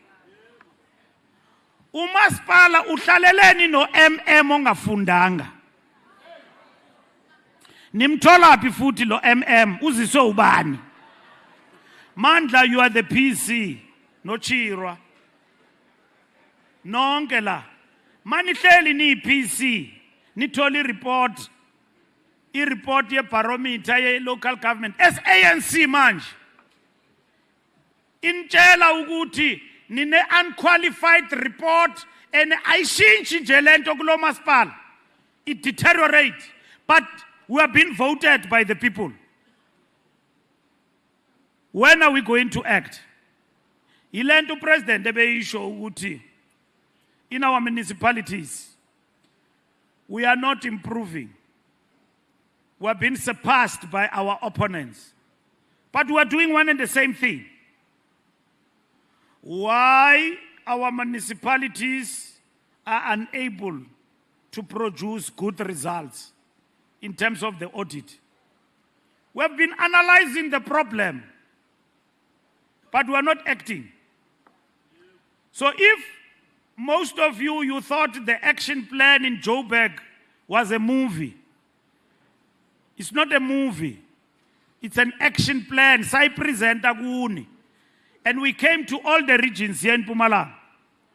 Umasipala uhlaleleni no MM ongafundanga. Nimthola phi futhi lo MM uziswe ubani? Mandla, you are the PC no Chirwa. Nonke la. Manihleli ni PC nithola report. I-report ye-barometer ye-local government as ANC manje intshela ukuthi nine unqualified report and ayishintshi nje lento kulo masipala it deteriorate but we have been voted by the people. When are we going to act? Ilento president ebeyisho ukuthi in our municipalities we are not improving. We have been surpassed by our opponents. But we are doing one and the same thing. Why our municipalities are unable to produce good results in terms of the audit. We have been analyzing the problem, but we are not acting. So if most of you thought the action plan in Joburg was a movie, it's not a movie. It's an action plan. Sai presenta kuni. And we came to all the regions here in Mpumalanga.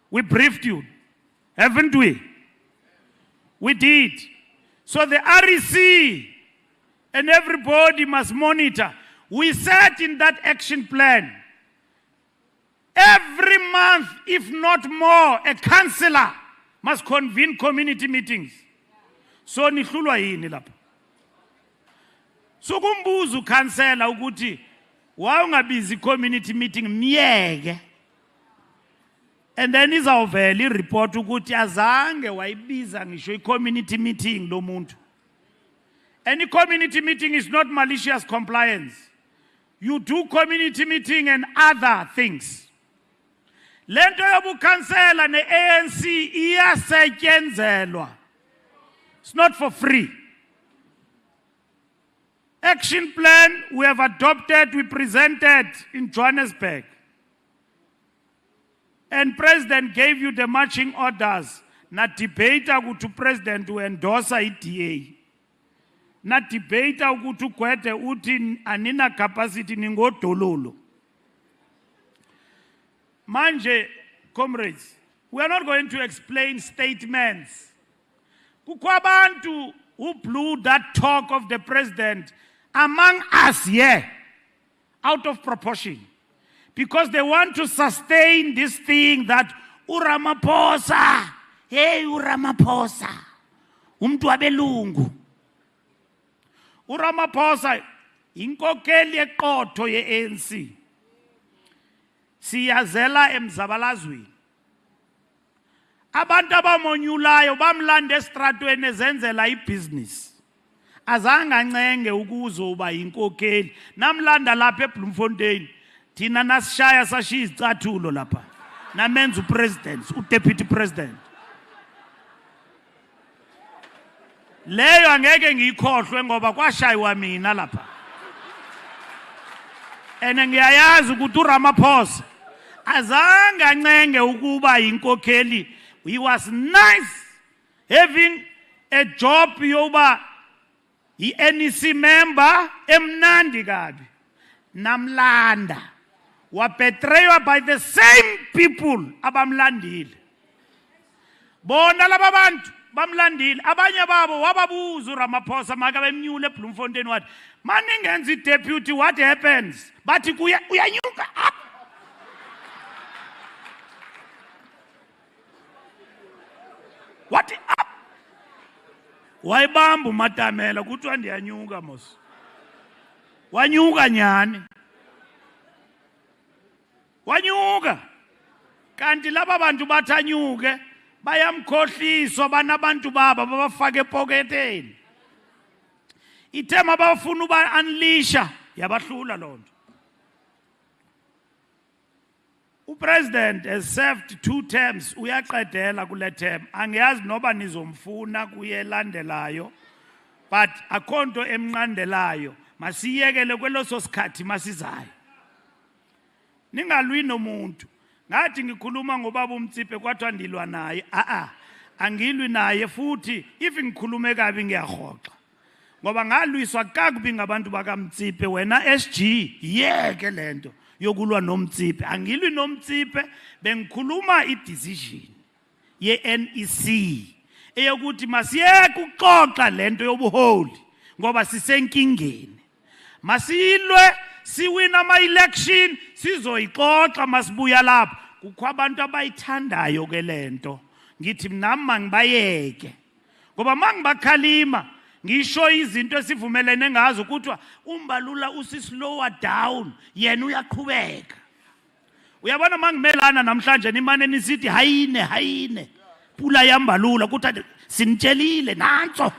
We briefed you. Haven't we? We did. So the REC and everybody must monitor. We said in that action plan, every month, if not more, a councillor must convene community meetings. So nihlulwa yini lapha? So kumbuza ukhansela ukuthi wawungabizi community meeting miyeke. And then izawuvela i-report ukuthi azange wayibiza ngisho i-community meeting lo muntu. And i-community meeting is not malicious compliance. you do community meeting and other things. Lento yobukansela ne-ANC iyasetyenzelwa. It's not for free. Action plan we have adopted, we presented in Johannesburg. And President gave you the marching orders. Na debate ukuthi President to endorse IDA. Na debate ukuthi kwete uthi anina capacity ningodololo. Manje, comrades, we are not going to explain statements. Kukho abantu who blew that talk of the president among us here out of proportion. Because they want to sustain this thing that uRamaphosa, hey uRamaphosa, umntu wabelungu. uRamaphosa inkokeli eqotho ye-ANC. Siyazela emzabalazweni. Abantu abamonyulayo bamlanda estratweni ezenzela ibhizinisi. Azange ancenge ukuzoba inkokeli. Namlanda lapha eBloemfontein. Thina nasishaya sashiya izicathulo lapha. Namenza upresident, udeputy president. Leyo angeke ngiyikhohlwe ngoba kwashaywa mina lapha. Ene ngiyayazi ukuthi uRamaphosa azange ancenge ukuba inkokeli. He was nice having a job yoba i-NEC member emnandi kabi. Namlanda. Wabetrayed by the same people abamlandile. Bona laba bantu bamlandile. Abanye babo wababuza uRamaphosa makabe emnyule eBloemfontein wathi maningenzi deputy, what happens? Bathi uyanyuka up. What up? Wayibamba uMatamela kuthiwa ndiyanyuka mos. Wanyuka nyani. Wanyuka. Kanti laba bantu bathanyuke bayamkhohliswa banabantu baba babafaka epoketeni. Ithema bafuna uba unleasha yabahlula lonto. Upresident has served 2 terms, uyaqedela kule term. Angiyazi noba nizomfuna kuyelandelayo, but akhonto emnqandelayo. Masiyekele kweloso sikhathi masizayo. Ningalwi nomuntu. Ngathi ngikhuluma ngobaba uMtsipe kwathwa ndilwa naye. Angilwi naye futhi if ngikhulume kabi ngiyahoxa. Ngoba ngalwiswa kakubi ngabantu bakaMtsipe wena SG yeke lento yokulwa noMtsipe. Angilwi noMtsipe, bengikhuluma i-decision ye-NEC eyokuthi masiyeke ukuxoxa lento yobuholi ngoba sisenkingeni. Masilwe siwina ama-election sizoyixoxa masibuya lapha. Kukho abantu abayithandayo ke lento. Ngithi nami mangibayeke. Ngoba mangibakhalima ngisho izinto esivumelene ngazo kuthiwa uMbalula usislower down yena uyaqhubeka. Uyabona mangimelana namhlanje nimane nisithi hayine pula yaMbalula kuthi sinitshelile nanso.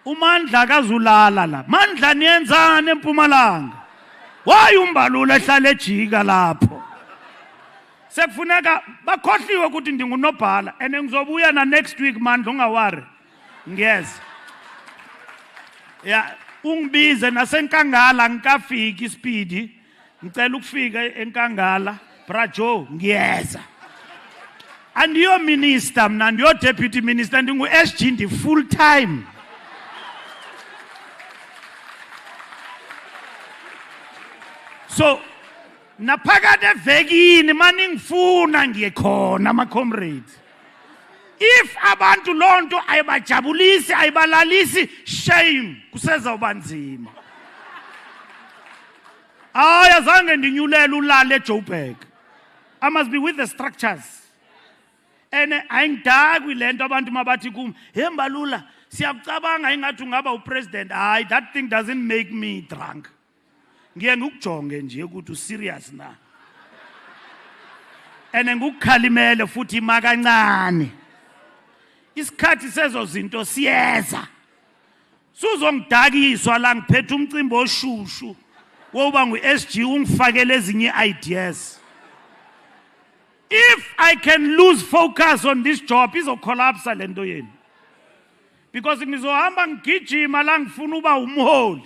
uMandla kazulala la. Mandla niyenzani eMpumalanga? Why uMbalula ehlala ejika lapho? Sekufuneka bakhohliwe ukuthi ndingunobhala and ngizobuya na next week Mandla ungawari. Ngiyeza. Ya ungibize nasenkangala ngikafiki ispeed. Ngicela ukufika enkangala. Brajo ngiyeza. Andiyo minister mna ndiyo deputy minister ndingu SG ndi full time. So naphakade evekini maningifuna ngiyekhona ama comrades. If abantu lonto ayibajabulisi ayibalalisi shame kuseza ubanzima. Ayazange ndinyulela ulala eJoburg. I must be with the structures. And ayingidakwi lento abantu mabathi kum hey Mbalula siyakucabanga ingathi ungaba upresident. Hayi, that thing doesn't make me drunk. Ngiye ngikujonge nje ukuthi userious na. And ngikukhalimele futhi makancane. Isikhathi sezo zinto siyeza. Suzongidakiswa la ngiphethe umcimbi oshushu woba ngu-SG ungifakele ezinye ideas. If I can lose focus on this job, izocollapse le nto yenu. Because ngizohamba ngigijima la ngifuna uba umholi.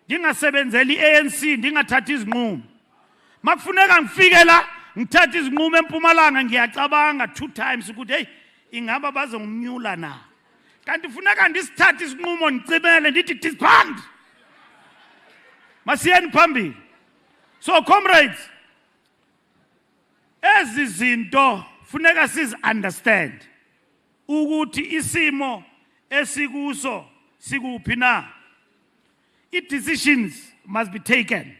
Ngingasebenzeli i-ANC, ndingathathi izinqumo. Makufuneka ngifike la ngithatha izinqumo eMpumalanga ngiyacabanga 2 times ukuthi hey ingaba bazongimnyula na. Kanti funeka ndisithathe isinqumo ngicibele ndithi disband. Masiyeni phambili. So comrades, ezi zinto funeka sizi understand ukuthi isimo esikuso sikuphi na. Decisions must be taken.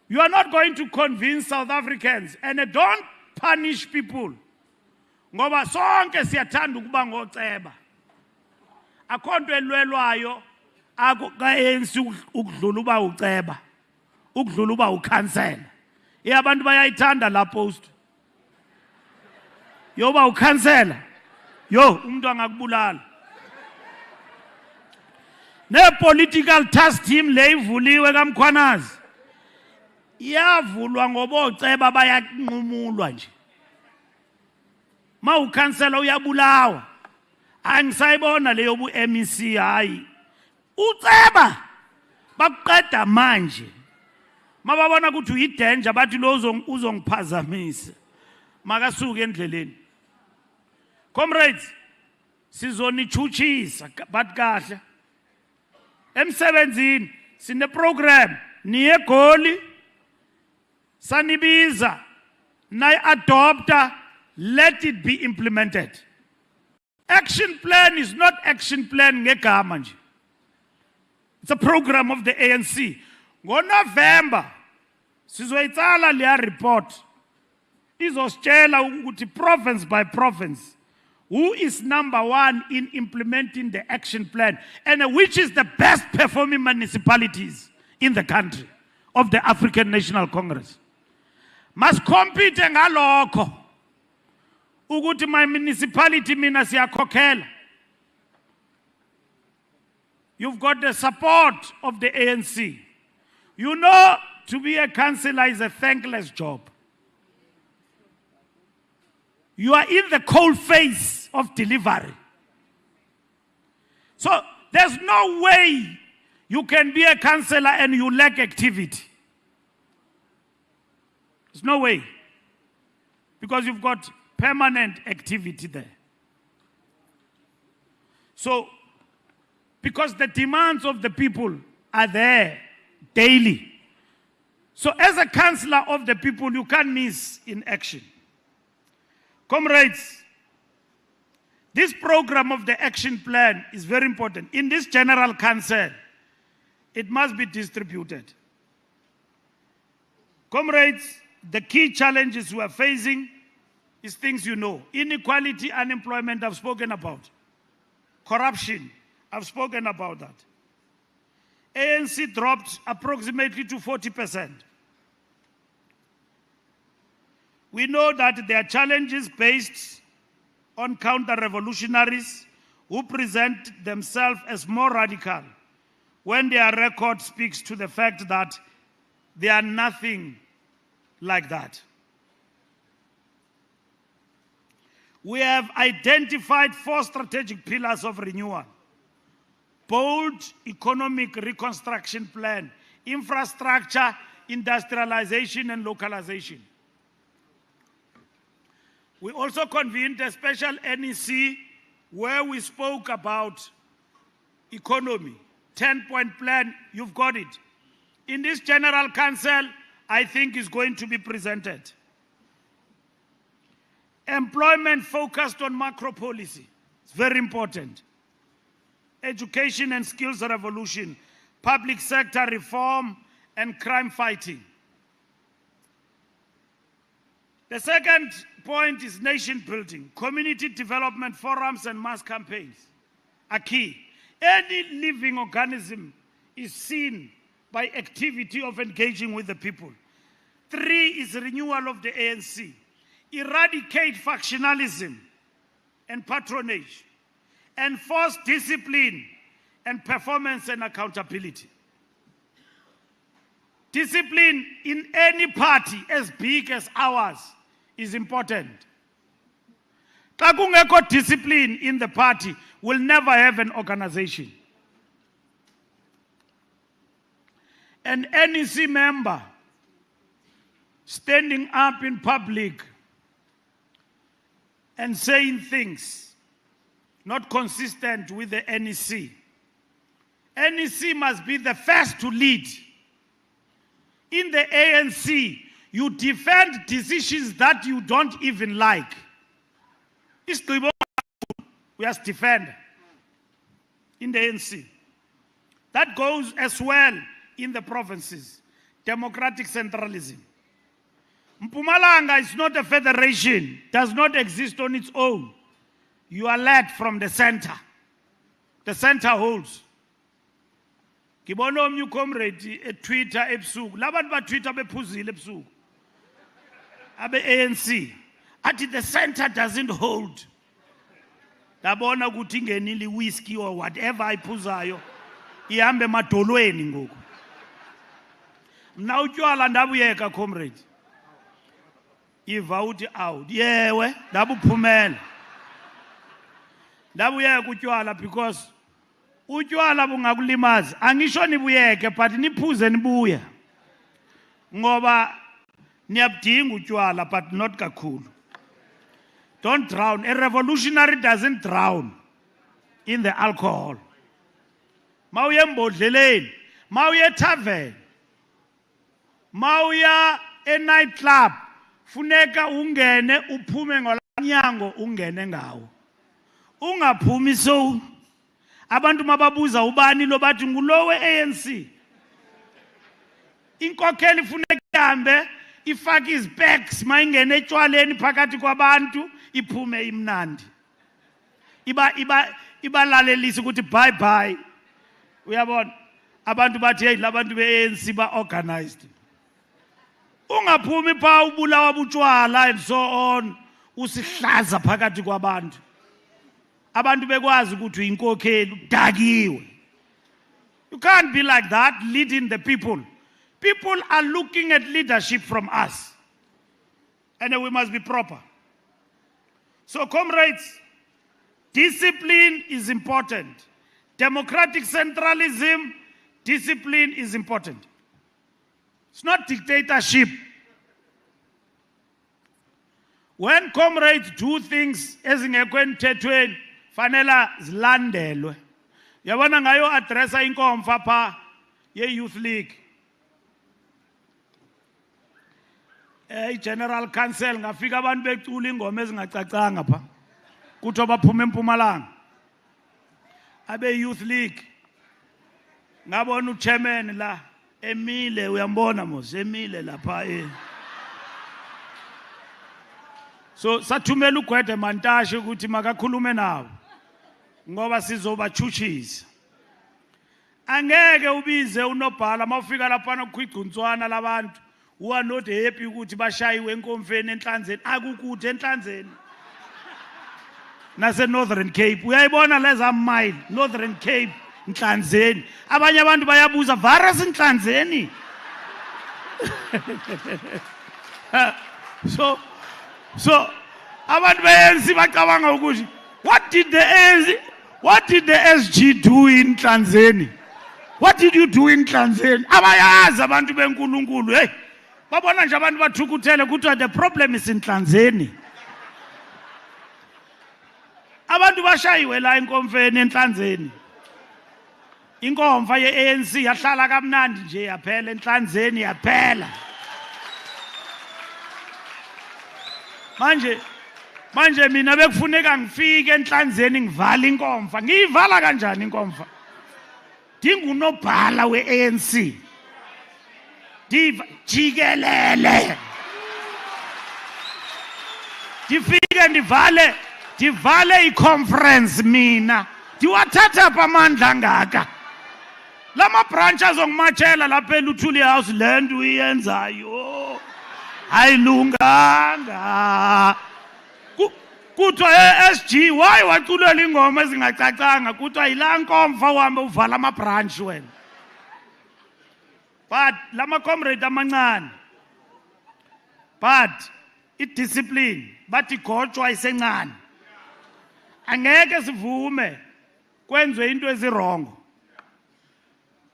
You are not going to convince South Africans, and don't punish people. Ngoba sonke siyathanda ukuba ngoceba. Akho nto elwelwayo ka-ANC ukudlula uba uceba, ukudlula uba ukhansela. Abantu bayayithanda la post. Yoba ukhansela, yo umuntu angakubulala. Ne-political task team le ivuliwe kaMkhwanazi. Iyavulwa ngoba oceba bayanqumulwa nje. Ma ukhansela uyabulawa. Angisayibona leyo bu-MEC hayi. Uceba bakuqeda manje. Mababona ukuthi uyidanger bathi lo uzongiphazamisa. Makasuke endleleni. Comrades, sizonichuchisa but kahle. Emsebenzini sine program niye goli sanibiza nayi adopta. Let it be implemented. Action plan is not action plan ngegama nje. It's a program of the ANC. NgoNovember sizoyitsala leya report. Izositshela ukuthi province by province who is #1 in implementing the action plan and which is the best performing municipalities in the country of the African National Congress. Must compete ngalokho. Ukuthi my municipality mina siyakhokhela. You've got the support of the ANC. You know, to be a councillor is a thankless job. You are in the cold face of delivery. So there's no way you can be a councillor and you lack activity. There's no way. Because you've got permanent activity there. So, because the demands of the people are there daily. So as a councillor of the people, you can't miss in action. Comrades, this program of the action plan is very important. In this general council, it must be distributed. Comrades, the key challenges we are facing is things you know. Inequality, unemployment, I've spoken about. Corruption, I've spoken about that. ANC dropped approximately to 40%. We know that there are challenges based on counter-revolutionaries who present themselves as more radical when their record speaks to the fact that they are nothing like that. We have identified 4 strategic pillars of renewal. Bold economic reconstruction plan, infrastructure, industrialization and localization. We also convened a special NEC where we spoke about economy. 10-point plan, you've got it. In this General Council, I think is going to be presented. Employment focused on macro policy. It's very important. Education and skills revolution, public sector reform and crime fighting. The second point is nation building. Community development forums and mass campaigns are key. Any living organism is seen by activity of engaging with the people. 3 is renewal of the ANC. Eradicate factionalism and patronage. enforce discipline and performance and accountability. Discipline in any party as big as ours is important. Xa kungekho discipline in the party, we'll never have an organization. An NEC member standing up in public and saying things not consistent with the NEC. NEC must be the first to lead. In the ANC, you defend decisions that you don't even like. We have to defend in the ANC. That goes as well in the provinces. Democratic centralism. Mpumalanga is not a federation, does not exist on its own. You are led from the center. The center holds. Ngibona omnye comrade Twitter ebusuku. Labantu ba Twitter bephuzile ebusuku. Abe ANC. Athi the center doesn't hold. Dabona ukuthi ingenile whiskey or whatever ayiphuzayo. Ihambe emadolweni ngoku. Mna utywala ndabuyeka comrade. Iva uthi out. Yewe, ndabuphumela. Ndabuyeka utywala because utywala bungakulimaza. Angisho nibuyeke but niphuze nibuya. Ngoba niyabudinga utywala but not kakhulu. Don't drown. A revolutionary doesn't drown in the alcohol. Mawuye embodleleni, mawuye tavern, mawuya night club, funeka ungene uphume ngolanyango ungene ngawo. Ungaphumi so abantu mababuza ubani lo bathi ngulowe ANC. Inkokheli funeka ihambe ifake izpecs mayingene etshwaleni phakathi kwabantu iphume imnandi. Ibalalelisa ukuthi bye bye. Uyabona abantu bathi hey labantu be-ANC ba organized. Ungaphumi pha ubulawa butshwala and so on usihlaza phakathi kwabantu. Abantu bekwazi ukuthi inkokheli udakiwe. You can't be like that leading the people. People are looking at leadership from us. And we must be proper. So comrades, discipline is important. Democratic centralism, discipline is important. It's not dictatorship. When comrades do things ezingekho emthethweni fanele zilandelwe. Yabona ngayo addressa inkomfa pha ye-Youth League. General Council ngafika abantu becula ingoma ezingacacanga pha. Kuthi abaphume eMpumalanga. Abe Youth League. Ngabona uchairman la Emile uyambona mos Emile lapha So sathumela uGwede Mantashe ukuthi makakhulume nawo ngoba sizobachuchisa. Angeke ubize unobhala mawufika lapha nokukhigcuntswana labantu who are not happy ukuthi bashayiwe enkomfeni enhlanzeni akukuthi enhlanzeni. Nase Northern Cape uyayibona leza mile Northern Cape enhlanzeni abanye abantu bayabuza virus enhlanzeni. So abantu be-ANC bacabanga ukuthi what did the SG do in Nhlanzeni? What did you do in Nhlanzeni? Abayazi abantu benkulunkulu hey babona nje abantu bathukuthele ukuthi the problem is in Nhlanzeni. Abantu bashayiwe la enkomfeni enhlanzeni. Inkomfa ye-ANC yahlala kamnandi nje yaphela enhlanzeni yaphela. Manje mina bekufuneka ngifike enhlanzeni ngivala inkomfa. Ngiyivala kanjani inkomfa? Ndingunobhala we-ANC. Jikelele. Ndifike ndivale i-conference mina. Ndiwathatha pha amandla ngaka. Lama branch azongimatshela lapha eLuthuli House le nto uyenzayo. Ayilunganga. kuthiwa SG why waculela ingoma ezingacacanga kuthiwa yilaa nkomfa uhambe uvala amabranch wena. But lama comrade amancane, but i-discipline bathi igotshwa isencane. Angeke sivume kwenziwe into ezirongo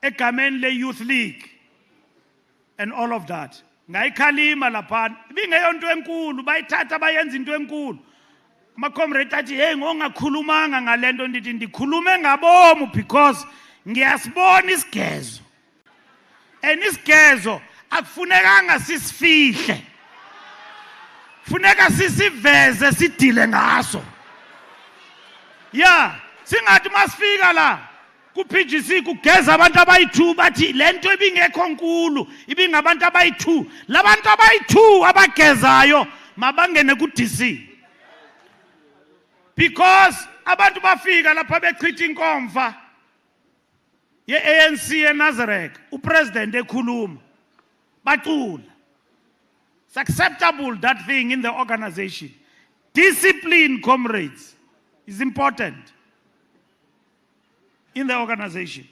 egameni le-Youth League and all of that. Ngayikhalima laphana ibingeyonto enkulu bayithatha bayenza into enkulu. Ama-comrade athi hey ngongakhulumanga ngale nto ndithi ndikhulume ngabomu because ngiyasibona isigezo. And isigezo akufunekanga sisifihle. Funeka sisiveze sidile ngaso. Yeah, singathi masifika la ku-PGC kugeza abantu abayi-2 bathi le nto ibingekho nkulu ibingabantu abayi-2. Labantu abayi-2 abagezayo mabangene ku-DC. Because abantu bafika lapha bechitha inkomfa ye-ANC eNazareth, upresident ekhuluma bacula. It's acceptable, that thing in the organization. Discipline, comrades, is important in the organization.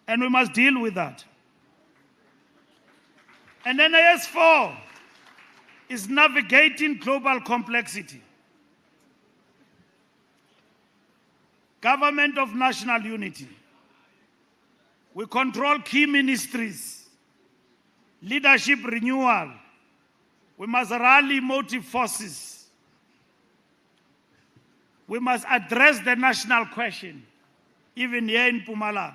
And we must deal with that. And then AS4 is navigating global complexity. Government of national unity. We control key ministries. Leadership renewal. We must rally motive forces. We must address the national question, even here in Mpumalanga.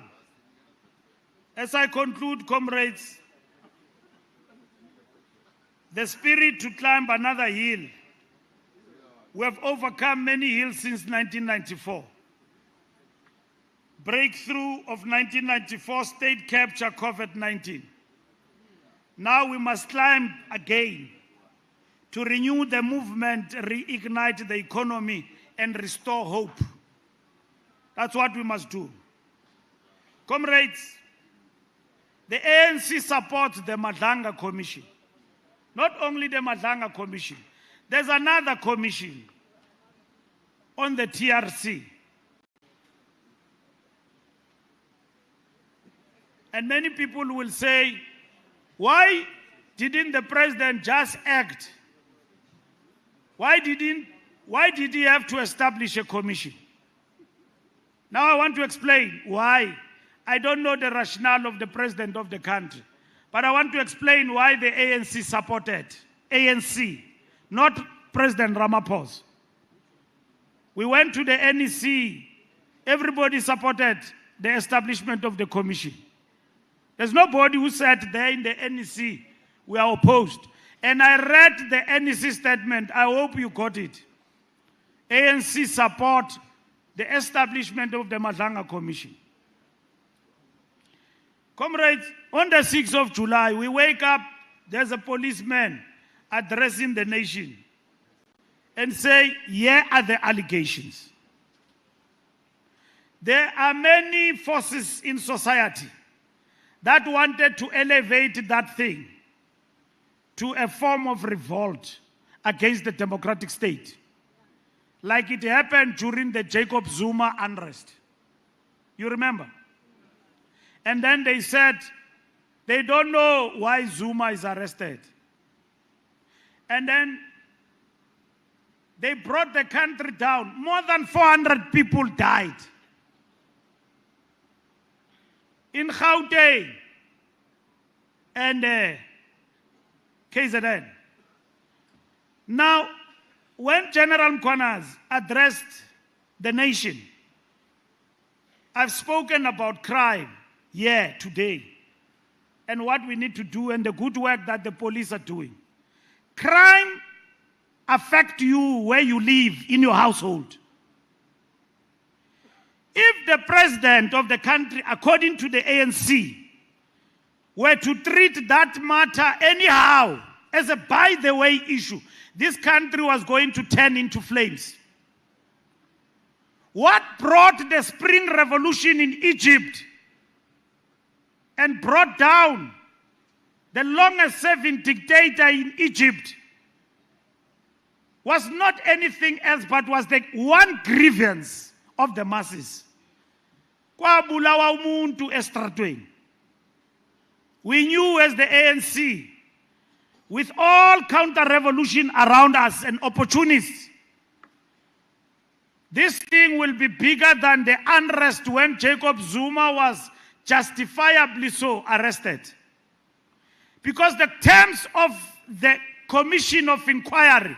As I conclude, comrades, the spirit to climb another hill. We have overcome many hills since 1994. Breakthrough of 1994, state capture COVID-19. Now we must climb again to renew the movement, reignite the economy, and restore hope. That's what we must do. Comrades, the ANC supports the Mpumalanga Commission. Not only the Mpumalanga Commission, there's another commission on the TRC. And many people will say, why didn't the president just act? Why did he have to establish a commission? Now I want to explain why. I don't know the rationale of the president of the country, but I want to explain why the ANC supported. ANC, not President Ramaphosa. We went to the NEC. Everybody supported the establishment of the commission. There's nobody who said there in the NEC, we are opposed. And I read the NEC statement. I hope you got it. ANC support the establishment of the Mpumalanga Commission. Comrades, on the 6th of July, we wake up, there's a policeman addressing the nation and say, here are the allegations. There are many forces in society that wanted to elevate that thing to a form of revolt against the democratic state, like it happened during the Jacob Zuma unrest. You remember? And then they said they don't know why Zuma is arrested. And then they brought the country down. More than 400 people died. In Gauteng and KZN. Now, when General Mkwanas addressed the nation, I've spoken about crime here today and what we need to do and the good work that the police are doing. Crime affects you where you live in your household. If the president of the country, according to the ANC, were to treat that matter anyhow as a by-the-way issue, this country was going to turn into flames. What brought the Spring Revolution in Egypt and brought down the longest-serving dictator in Egypt was not anything else but was the one grievance of the masses. Kwabulawa umuntu estratweni. We knew as the ANC, with all counter-revolution around us and opportunists, this thing will be bigger than the unrest when Jacob Zuma was justifiably so arrested. Because the terms of the Commission of Inquiry,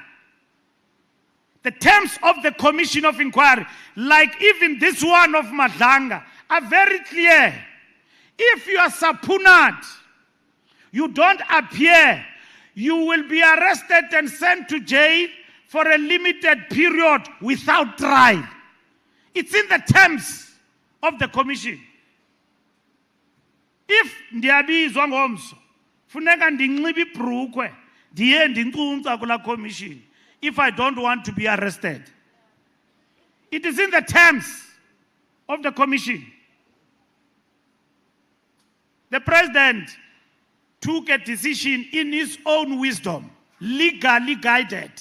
like even this one of Madlanga, are very clear. If you are subpoenaed, you don't appear, you will be arrested and sent to jail for a limited period without trial. It's in the terms of the commission. If ndiyabizwa ngomso, funeka ndinxibe ibhrukwe, ndiye ndincunca kula commission if I don't want to be arrested. It is in the terms of the commission. The president took a decision in his own wisdom, legally guided.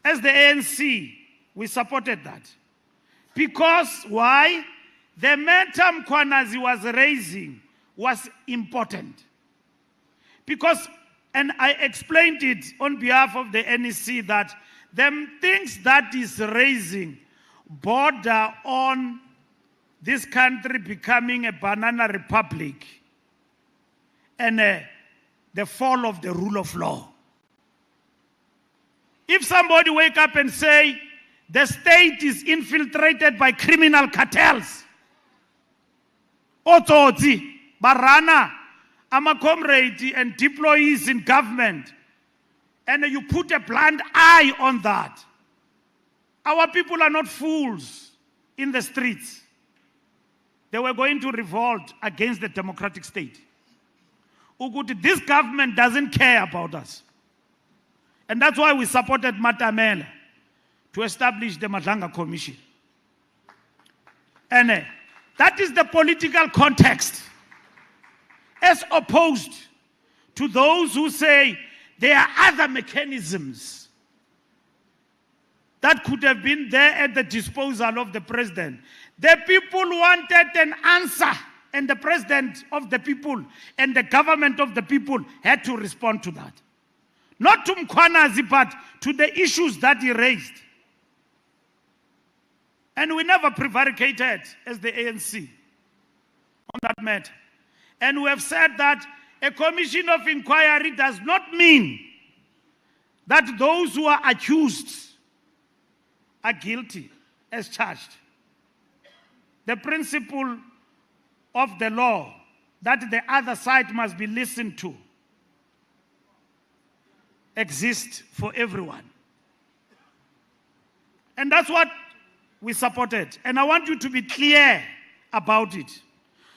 As the ANC, we supported that. Because why? The matter Mkhwanazi was raising was important. Because, and I explained it on behalf of the NEC, that the things that is raising border on this country becoming a banana republic and the fall of the rule of law. If somebody wake up and say the state is infiltrated by criminal cartels, Otsotsi, Barana, comrade and deployees in government, and you put a blind eye on that, our people are not fools in the streets. They were going to revolt against the democratic state. This government doesn't care about us. And that's why we supported Matamela to establish the Mpumalanga Commission. And that is the political context, as opposed to those who say there are other mechanisms that could have been there at the disposal of the president. The people wanted an answer, and the president of the people and the government of the people had to respond to that. Not to Mkhwanazi, but to the issues that he raised. And we never prevaricated as the ANC on that matter. And we have said that a commission of inquiry does not mean that those who are accused are guilty as charged. The principle of the law that the other side must be listened to exists for everyone. And that's what we supported. And I want you to be clear about it,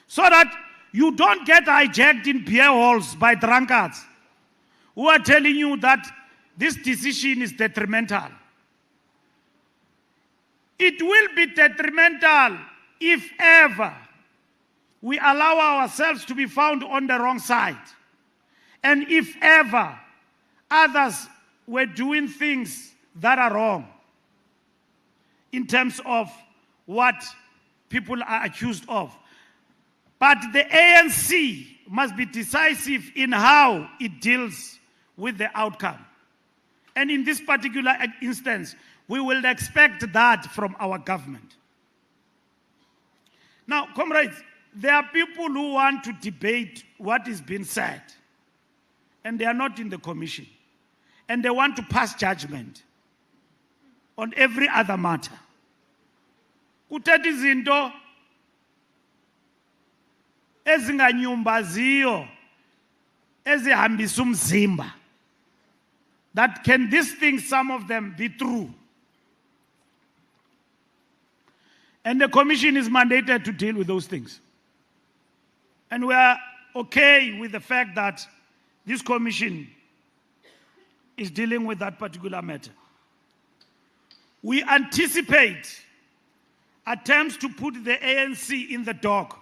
so that you don't get hijacked in beer halls by drunkards who are telling you that this decision is detrimental. It will be detrimental if ever we allow ourselves to be found on the wrong side. And if ever others were doing things that are wrong in terms of what people are accused of. But the ANC must be decisive in how it deals with the outcome. And in this particular instance, we will expect that from our government. Now, comrades, there are people who want to debate what is being said, and they are not in the commission. And they want to pass judgment on every other matter. Kuthetha izinto ezinganyumbaziyo ezihambisa umzimba. That can these things, some of them, be true? And the commission is mandated to deal with those things. And we are okay with the fact that this commission is dealing with that particular matter. We anticipate attempts to put the ANC in the dock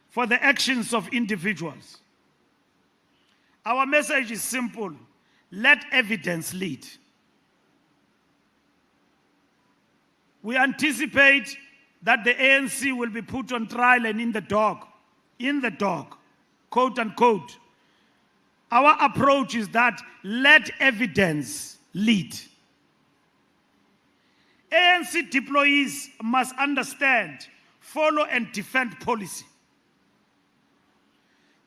for the actions of individuals. Our message is simple. let evidence lead. We anticipate that the ANC will be put on trial and in the dock, quote unquote. Our approach is that let evidence lead. ANC deployees must understand, follow and defend policy.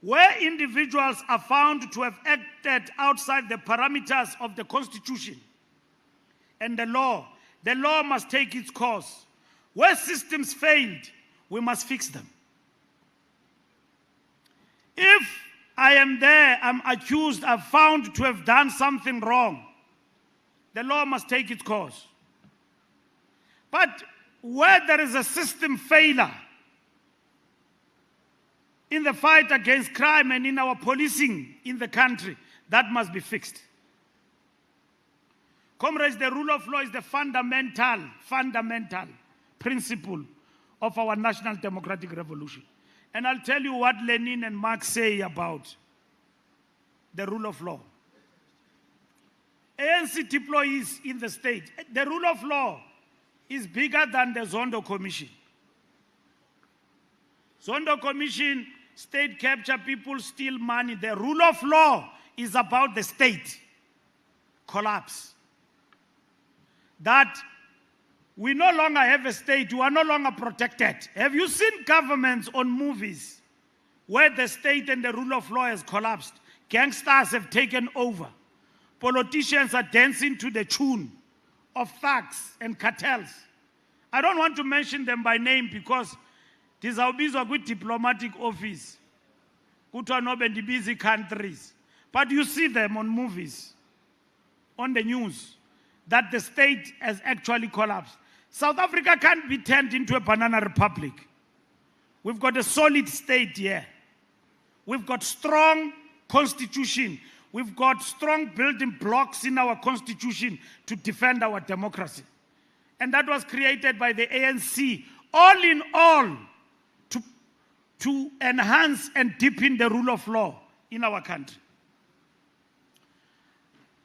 Where individuals are found to have acted outside the parameters of the Constitution and the law must take its course. Where systems failed, we must fix them. If I am there, I'm accused, I'm found to have done something wrong, the law must take its course. But where there is a system failure in the fight against crime and in our policing in the country, that must be fixed. Comrades, the rule of law is the fundamental principle of our national democratic revolution. And I'll tell you what Lenin and Marx say about the rule of law. ANC deployees in the state, the rule of law is bigger than the Zondo Commission. Zondo Commission, state capture, people steal money. The rule of law is about the state collapse. That we no longer have a state, we are no longer protected. Have you seen governments on movies where the state and the rule of law has collapsed? Gangsters have taken over. Politicians are dancing to the tune of thugs and cartels. I don't want to mention them by name because ndizawubizwa kwi-diplomatic office kuthiwa nobe busy countries. But you see them on movies, on the news, that the state has actually collapsed. South Africa can't be turned into a banana republic. We've got a solid state here. We've got strong constitution. We've got strong building blocks in our constitution to defend our democracy. And that was created by the ANC, all in all, to enhance and deepen the rule of law in our country.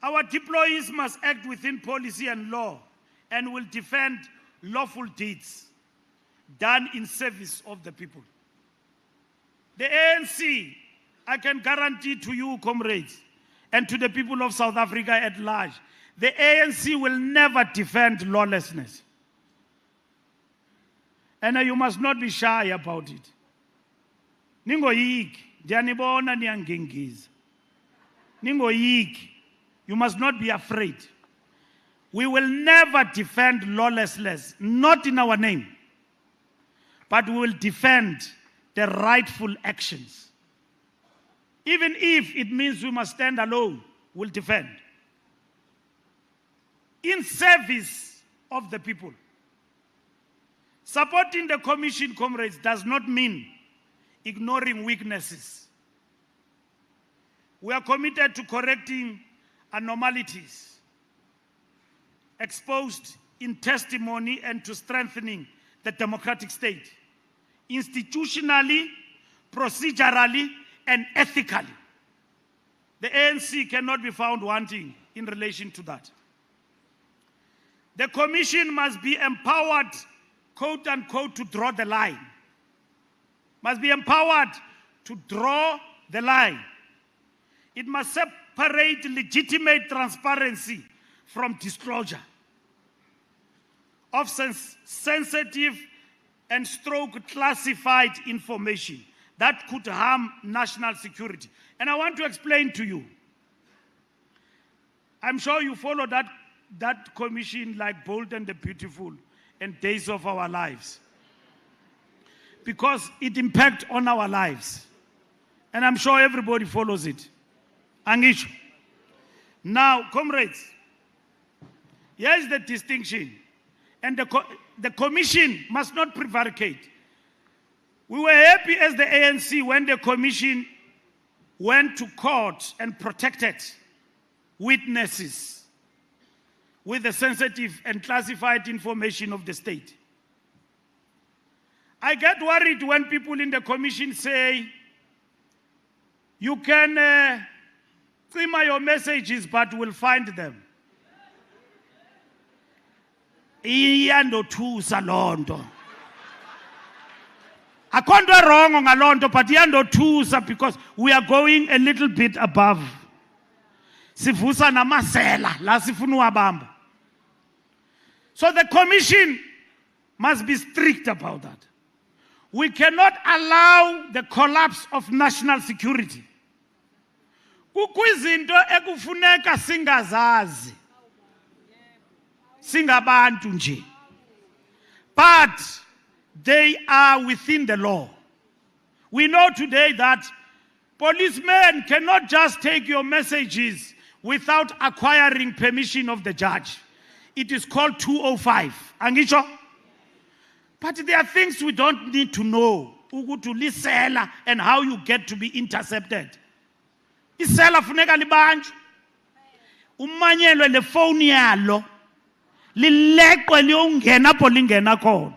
Our deployees must act within policy and law and will defend lawful deeds done in service of the people. The ANC, I can guarantee to you, comrades, and to the people of South Africa at large, the ANC will never defend lawlessness. And you must not be shy about it. Ningoyiki, ndiyanibona niyangingiza. Ningoyiki, you must not be afraid. We will never defend lawlessness, not in our name, but we will defend the rightful actions. Even if it means we must stand alone, we'll defend. In service of the people. Supporting the commission, comrades, does not mean ignoring weaknesses. We are committed to correcting anomalies exposed in testimony and to strengthening the democratic state, institutionally, procedurally, and ethically. The ANC cannot be found wanting in relation to that. The commission must be empowered, quote unquote, to draw the line. Must be empowered to draw the line. It must separate legitimate transparency from disclosure of sensitive and classified information that could harm national security. And I want to explain to you. I'm sure you follow that commission like Bold and the Beautiful and Days of Our Lives, because it impacts on our lives. And I'm sure everybody follows it. Angisho. Now, comrades, here's the distinction. And the commission must not prevaricate. We were happy as the ANC when the commission went to court and protected witnesses with the sensitive and classified information of the state. I get worried when people in the commission say, you can Cima your messages, but we'll find them. Iyandothusa lonto. Akho nto wrong ngalonto, but iyandothusa because we are going a little bit above. Sivusa namasela la sifuna uwabamba. So the commission must be strict about that. We cannot allow the collapse of national security. Kukwizinto ekufuneka singazazi. Singabantu nje. But they are within the law. We know today that policemen cannot just take your messages without acquiring permission of the judge. It is called 205. Angisho? But there are things we don't need to know. Ukuthi lisela and how you get to be intercepted. Isela funeka libanjwe. Umanyelwe le phone yalo. Lileqwe liyongena apho lingena khona.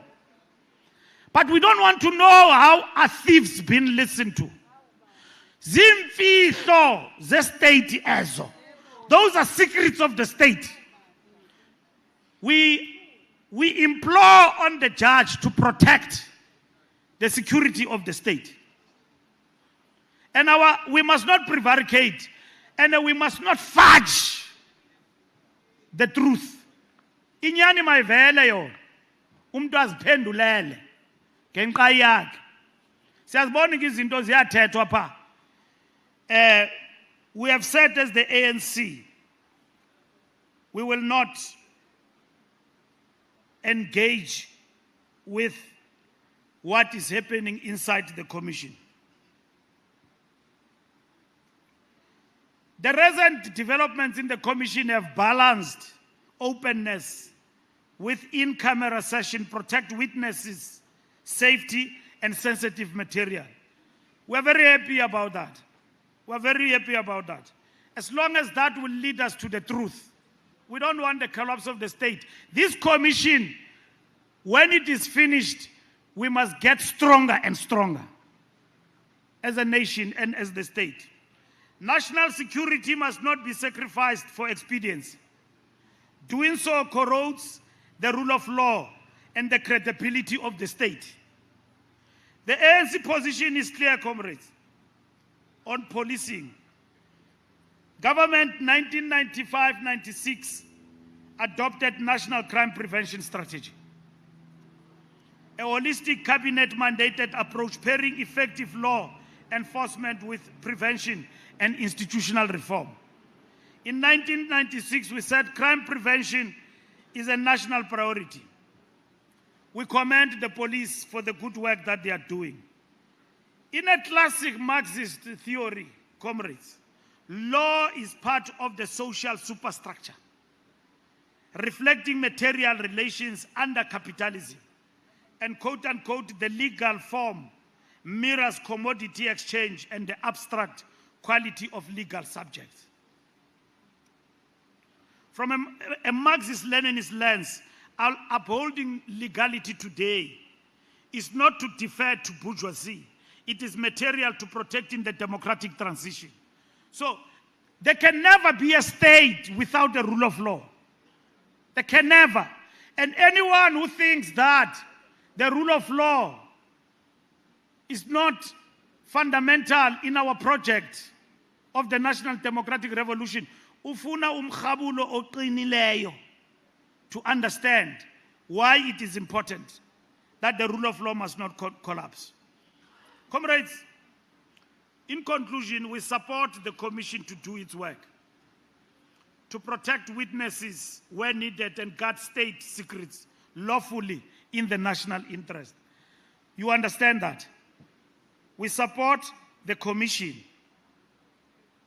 But we don't want to know how a thief's been listened to. Zimfihlo ze state ezo. Those are secrets of the state. We implore on the judge to protect the security of the state. And we must not prevaricate, and we must not fudge the truth. Inyani mayivele yo. Umuntu aziphendulele ngenxa yakhe. Siyazibona izinto ziyathethwa pha. We have said as the ANC, we will not engage with what is happening inside the commission. The recent developments in the commission have balanced openness with in-camera session, protect witnesses, safety, and sensitive material. We're very happy about that. We're very happy about that. As long as that will lead us to the truth. We don't want the collapse of the state. This commission, when it is finished, we must get stronger and stronger as a nation and as the state. National security must not be sacrificed for expediency. Doing so corrodes the rule of law and the credibility of the state. The ANC position is clear, comrades, on policing. Government 1995-96 adopted National Crime Prevention Strategy. A holistic cabinet-mandated approach pairing effective law enforcement with prevention and institutional reform. In 1996, we said crime prevention is a national priority. We commend the police for the good work that they are doing. In a classic Marxist theory, comrades, law is part of the social superstructure, reflecting material relations under capitalism, and quote-unquote, the legal form mirrors commodity exchange and the abstract quality of legal subjects. From a Marxist-Leninist lens, upholding legality today is not to defer to bourgeoisie. It is material to protecting the democratic transition. So there can never be a state without the rule of law. There can never. And anyone who thinks that the rule of law is not fundamental in our project of the National Democratic Revolution, ufuna umkhabulo oqinileyo to understand why it is important that the rule of law must not collapse. Comrades, in conclusion, we support the Commission to do its work, to protect witnesses where needed and guard state secrets lawfully in the national interest. You understand that? We support the Commission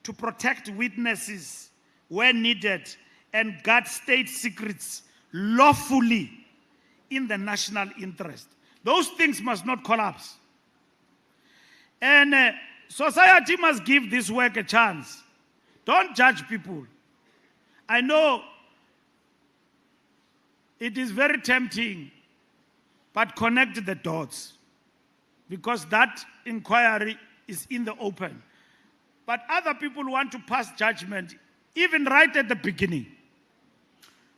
to protect witnesses where needed and guard state secrets lawfully in the national interest. Those things must not collapse. And society must give this work a chance. Don't judge people. I know it is very tempting, but connect the dots, because that inquiry is in the open. But other people want to pass judgment, even right at the beginning.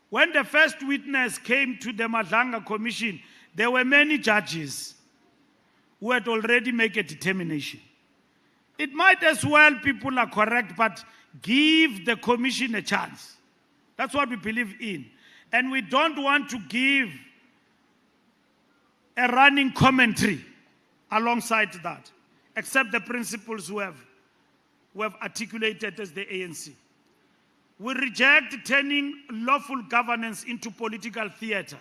When the first witness came to the Mpumalanga Commission, there were many judges who had already made a determination. It might as well, people are correct, but give the commission a chance. That's what we believe in. And we don't want to give a running commentary alongside that, except the principles we have articulated as the ANC. We reject turning lawful governance into political theater.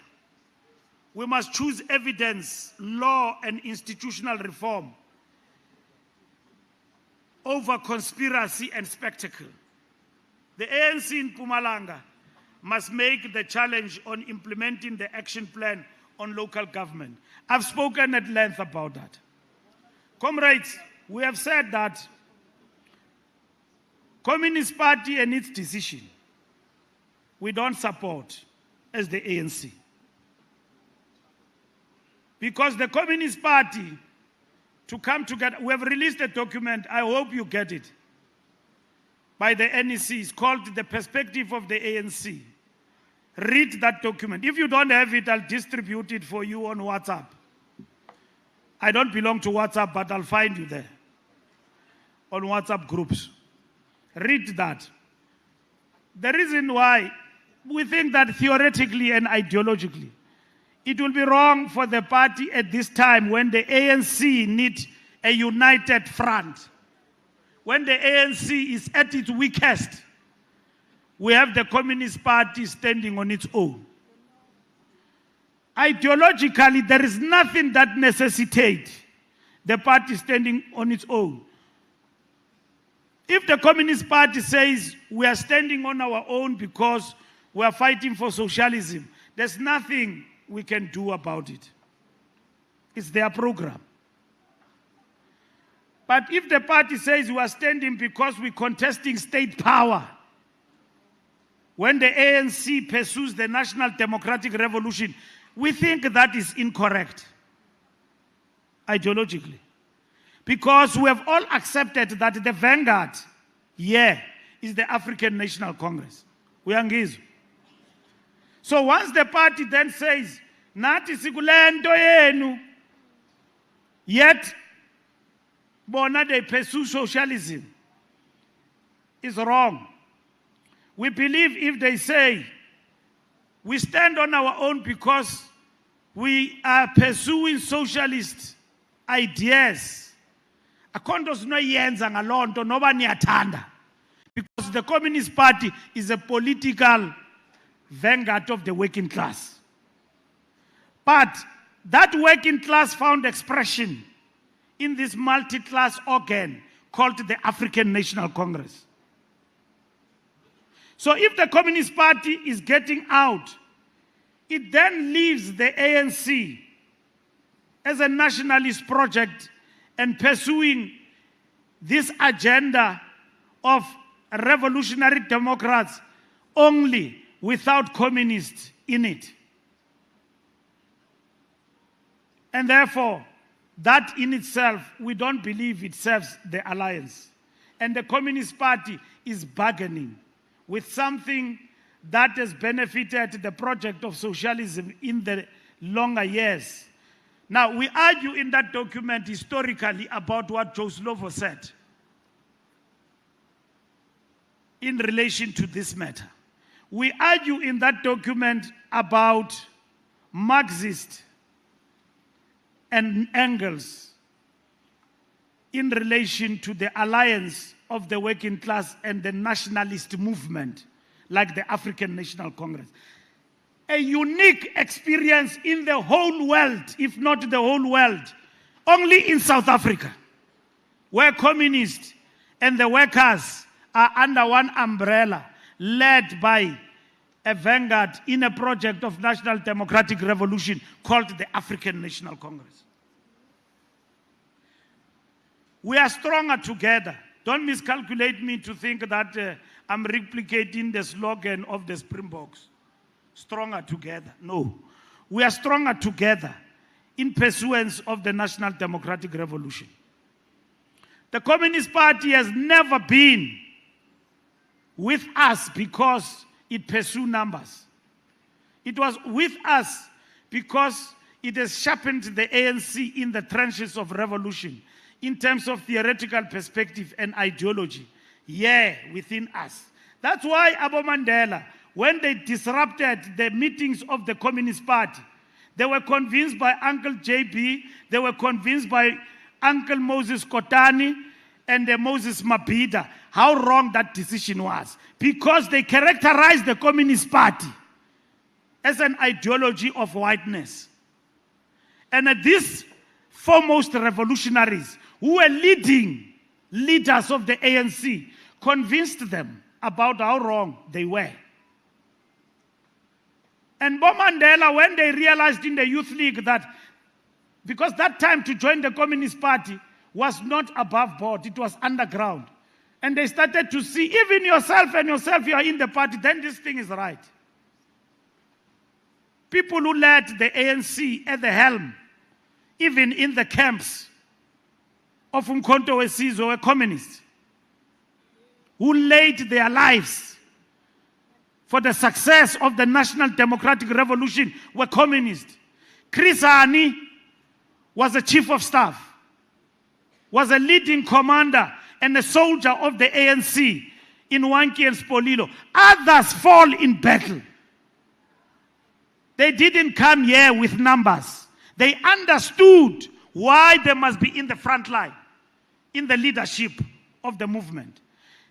We must choose evidence, law, and institutional reform over conspiracy and spectacle. The ANC in Mpumalanga must make the challenge on implementing the action plan on local government. I've spoken at length about that. Comrades, we have said that Communist Party and its decision, we don't support as the ANC. Because the Communist Party, to come together, we have released a document, I hope you get it, by the NEC. It's called The Perspective of the ANC. Read that document. If you don't have it, I'll distribute it for you on WhatsApp. I don't belong to WhatsApp, but I'll find you there on WhatsApp groups. Read that. The reason why we think that theoretically and ideologically, it will be wrong for the party at this time when the ANC needs a united front. When the ANC is at its weakest, we have the Communist Party standing on its own. Ideologically, there is nothing that necessitates the party standing on its own. If the Communist Party says we are standing on our own because we are fighting for socialism, there's nothing we can do about it. It's their program. But if the party says we are standing because we're contesting state power, when the ANC pursues the National Democratic Revolution, we think that is incorrect, ideologically. Because we have all accepted that the vanguard here is the African National Congress. We are ngizwa. So once the party then says, Nati sikulento yenu, yet bona they pursue socialism, is wrong. We believe if they say, we stand on our own because we are pursuing socialist ideas, because the Communist Party is a political vanguard of the working class. But that working class found expression in this multi-class organ called the African National Congress. So if the Communist Party is getting out, it then leaves the ANC as a nationalist project and pursuing this agenda of revolutionary democrats only without communists in it. And therefore, that in itself, we don't believe it serves the alliance. And the Communist Party is bargaining with something that has benefited the project of socialism in the longer years. Now, we argue in that document historically about what Joe Slovo said in relation to this matter. We argue in that document about Marxist and Engels in relation to the alliance of the working class and the nationalist movement, like the African National Congress. A unique experience in the whole world, if not the whole world, only in South Africa, where communists and the workers are under one umbrella, led by a vanguard in a project of national democratic revolution called the African National Congress. We are stronger together. Don't miscalculate me to think that I'm replicating the slogan of the Springboks. Stronger together. No. We are stronger together in pursuance of the national democratic revolution. The Communist Party has never been with us because it pursued numbers. It was with us because it has sharpened the ANC in the trenches of revolution in terms of theoretical perspective and ideology. Yeah, within us. That's why Abo Mandela, when they disrupted the meetings of the Communist Party, they were convinced by Uncle JB, they were convinced by Uncle Moses Kotani and Moses Mabhida how wrong that decision was, because they characterized the Communist Party as an ideology of whiteness. And these foremost revolutionaries who were leaders of the ANC convinced them about how wrong they were. And Bo Mandela, when they realized in the Youth League that, because that time to join the Communist Party was not above board, it was underground. And they started to see, even yourself, you are in the party, then this thing is right. People who led the ANC at the helm, even in the camps of Umkhonto weSizwe, were communists, who laid their lives for the success of the National Democratic Revolution, were communists. Chris Hani was a chief of staff, was a leading commander and a soldier of the ANC in Wankie and Spolilo. Others fall in battle. They didn't come here with numbers. They understood why they must be in the front line, in the leadership of the movement.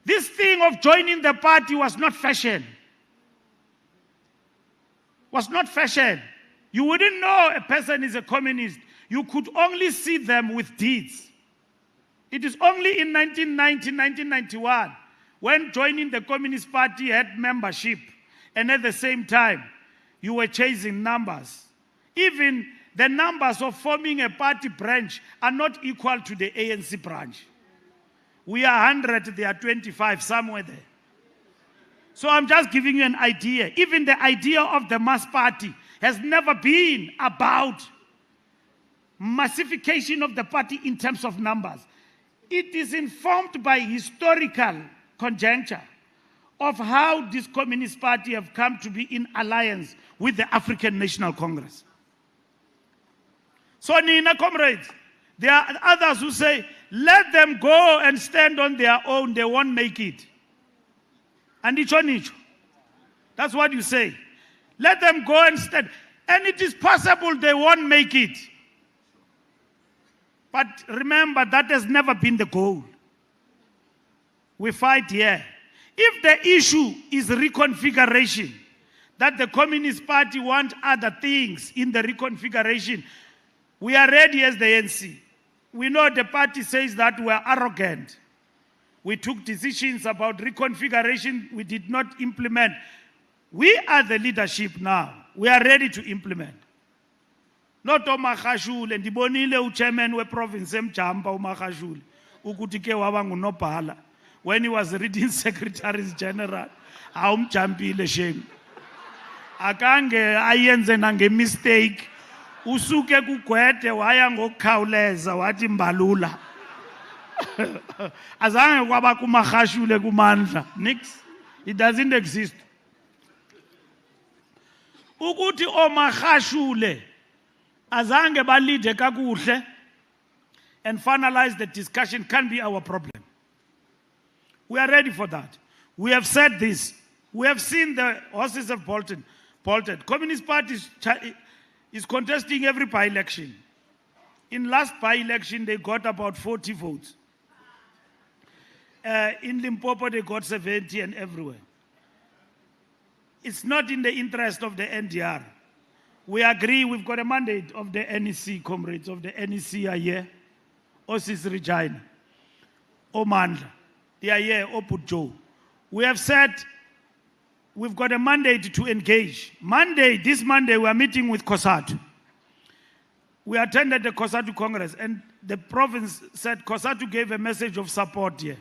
This thing of joining the party was not fashion. Was not fashion. You wouldn't know a person is a communist. You could only see them with deeds. It is only in 1990, 1991, when joining the Communist Party had membership, and at the same time, you were chasing numbers. Even the numbers of forming a party branch are not equal to the ANC branch. We are 100, they are 25, somewhere there. So I'm just giving you an idea. Even the idea of the mass party has never been about massification of the party in terms of numbers. It is informed by historical conjuncture of how this Communist Party have come to be in alliance with the African National Congress. So, Nina, comrades, there are others who say, let them go and stand on their own, they won't make it. And that's what you say. Let them go and stand. And it is possible they won't make it. But remember, that has never been the goal. We fight here. If the issue is reconfiguration, that the Communist Party want other things in the reconfiguration, we are ready as the ANC. We know the party says that we are arrogant. We took decisions about reconfiguration we did not implement. We are the leadership now. We are ready to implement. Not uMagashule, ndibonile uchairman weprovince eMjamba uMagashule ukuthi ke waba ngunobhala when he was reading secretaries general awumjampile shame akange ayenze nange mistake usuke kugwede waya ngokukhawuleza wathi Mbalula azange kwaba kuMagashule kumandla nix, it doesn't exist. Ukuthi oMagashule azange balide kakuhle and finalize the discussion can be our problem. We are ready for that. We have said this. We have seen the horses have bolted. Communist Party is contesting every by-election. In last by-election, they got about 40 votes. In Limpopo, they got 70 and everywhere. It's not in the interest of the NDR. We agree we've got a mandate of the NEC, comrades of the NEC are here. Osis Regina, Omandla, they are here, Oputjo. We have said we've got a mandate to engage. This Monday, we are meeting with COSATU. We attended the COSATU Congress, and the province said COSATU gave a message of support here.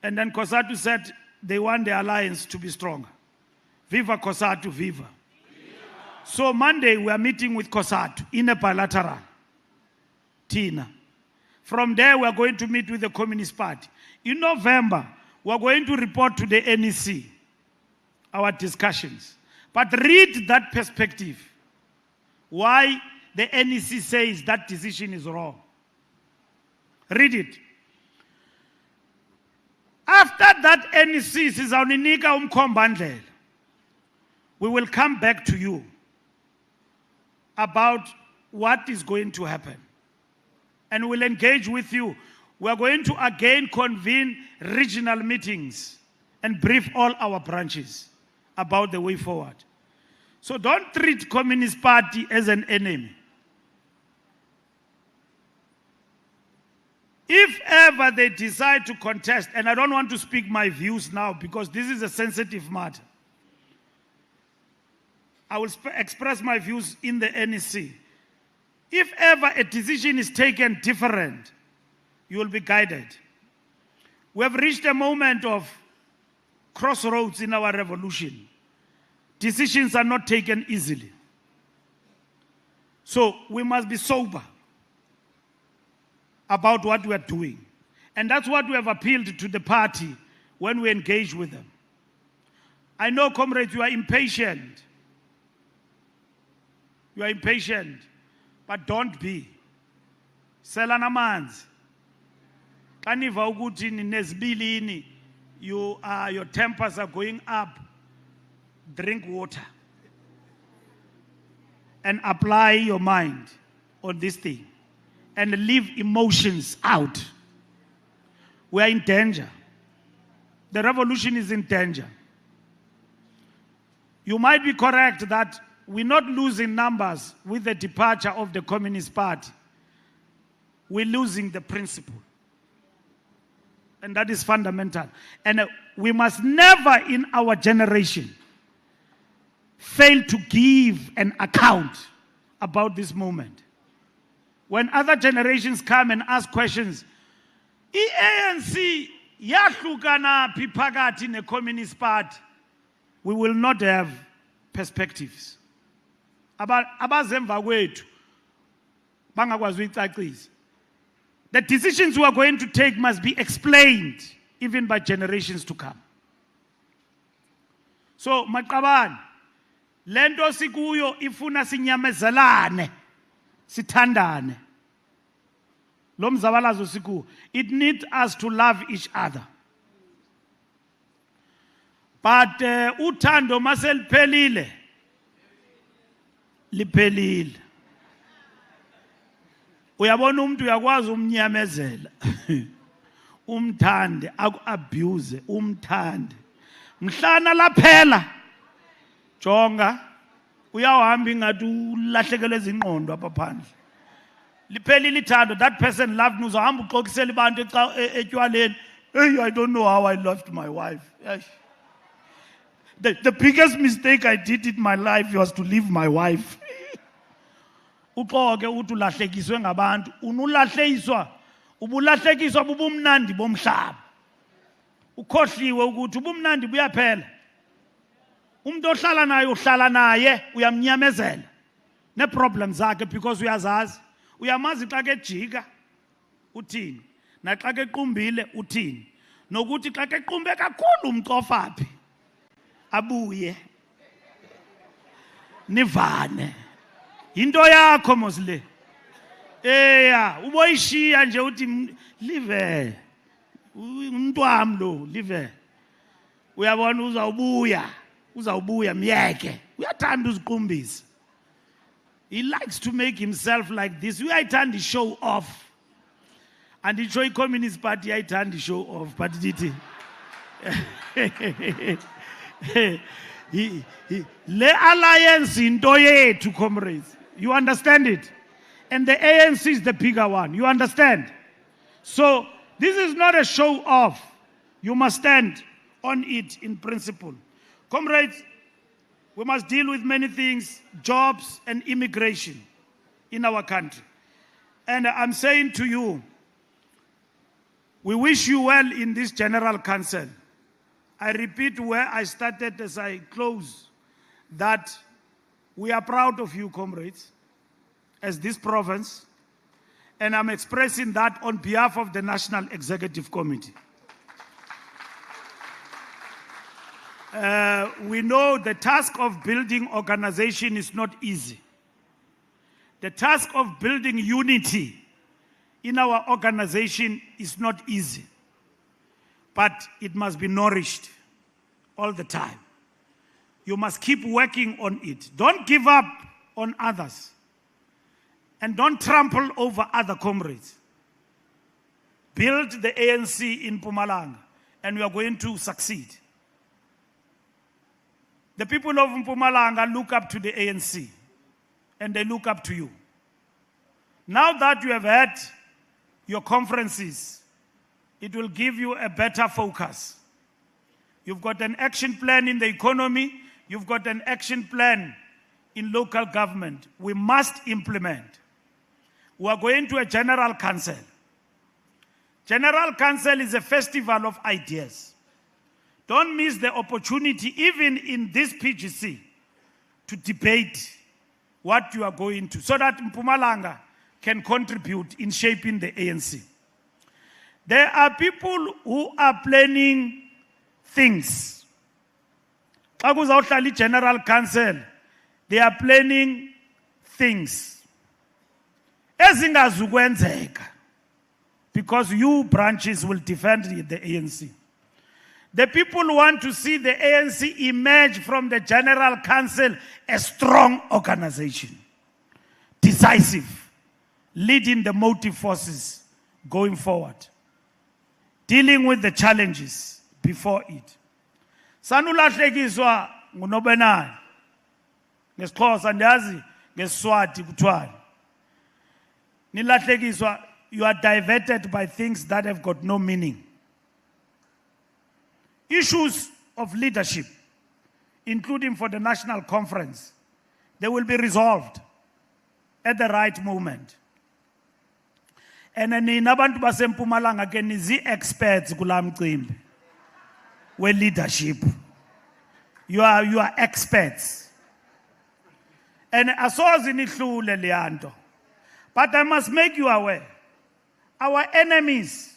And then COSATU said they want the alliance to be stronger. Viva COSATU, viva. So Monday, we are meeting with COSATU in a bilateral. Tina. From there, we are going to meet with the Communist Party. In November, we are going to report to the NEC our discussions. But read that perspective. Why the NEC says that decision is wrong. Read it. After that NEC sizawunika umkhombandlela, we will come back to you about what is going to happen. And we'll engage with you. We are going to again convene regional meetings and brief all our branches about the way forward. So don't treat Communist Party as an enemy. If ever they decide to contest, and I don't want to speak my views now because this is a sensitive matter, I will express my views in the NEC. If ever a decision is taken different, you will be guided. We have reached a moment of crossroads in our revolution. Decisions are not taken easily. So we must be sober about what we are doing. And that's what we have appealed to the party when we engage with them. I know, comrades, you are impatient. You are impatient, but don't be. Selana manzi. Kaniva ukuthi nezbilini, your tempers are going up. Drink water and apply your mind on this thing and leave emotions out. We are in danger. The revolution is in danger. You might be correct that we're not losing numbers with the departure of the Communist Party. We're losing the principle. And that is fundamental. And we must never in our generation fail to give an account about this moment. When other generations come and ask questions, ANC yahlukana phakathi ne-Communist Party, we will not have perspectives. Abazemva kwethu bangakwazi uyicacisa. The decisions we are going to take must be explained even by generations to come. So maqabane, lento sikuyo ifuna sinyamezelane, sithandane. Lo mzabalazo sikuwo, it needs us to love each other. But uthando maseliphelile liphelile. Uyabona umuntu uyakwazi umnyamezela. Umthande, aku-abuse, umthande. Mhlana laphela. Jonga, uyawahamba ingathi ulahlekelwe izingqondo apha phandle. Liphelile ithando, that person loved me, uzahamba uxokisela abantu etywaleni. Hey, I don't know how I loved my wife. The biggest mistake I did in my life was to leave my wife. Uxoke uthi ulahlekiswe ngabantu, unulahlekiswa, ubulahlekiswa bubumnandi bomhlaba. Ukhohliwe ukuthi ubumnandi buyaphela. Umuntu ohlala naye uhlala naye uyamnyamezela ne problems zakhe because uyazazi. Uyamazi xa ke jika uthini, na xa ke qumbile uthini, nokuthi xa ke qumbe kakhulu umcofaphi abuye nivane. Into yakho mosle. Uboyishiya nje uthi live. Umntwami lo live. Uyabona uzawubuya myeke. Uyathanda uziqumbisa. He likes to make himself like this. Uyayithanda show off. And the Joy Communist Party uyayithanda show off, but did Le alliance into yethu, comrades. You understand it? And the ANC is the bigger one. You understand? So this is not a show off. You must stand on it in principle. Comrades, we must deal with many things, jobs and immigration in our country. And I'm saying to you, we wish you well in this General Council. I repeat where I started as I close, that we are proud of you, comrades, as this province, and I'm expressing that on behalf of the National Executive Committee. We know the task of building organization is not easy. The task of building unity in our organization is not easy, but it must be nourished all the time. You must keep working on it. Don't give up on others, and don't trample over other comrades. Build the ANC in Mpumalanga, and we are going to succeed. The people of Mpumalanga look up to the ANC, and they look up to you. Now that you have had your conferences, it will give you a better focus. You've got an action plan in the economy, you've got an action plan in local government. We must implement. We are going to a General Council. General Council is a festival of ideas. Don't miss the opportunity, even in this PGC, to debate what you are going to, so that Mpumalanga can contribute in shaping the ANC. There are people who are planning things. General Council, they are planning things. Because you branches will defend the ANC. The people want to see the ANC emerge from the General Council a strong organization, decisive, leading the motive forces going forward, dealing with the challenges before it. Sanulahlekiswa ngunobenani ngesixhosa ndiyazi ngeSiswati kuthiwani. Nilahlekiswa, you are diverted by things that have got no meaning. Issues of leadership, including for the national conference, they will be resolved at the right moment. And nina abantu baseMpumalanga ke nizi experts kula mcimbi we leadership. You are experts. And asozi nihlule leyanto. But I must make you aware, our enemies,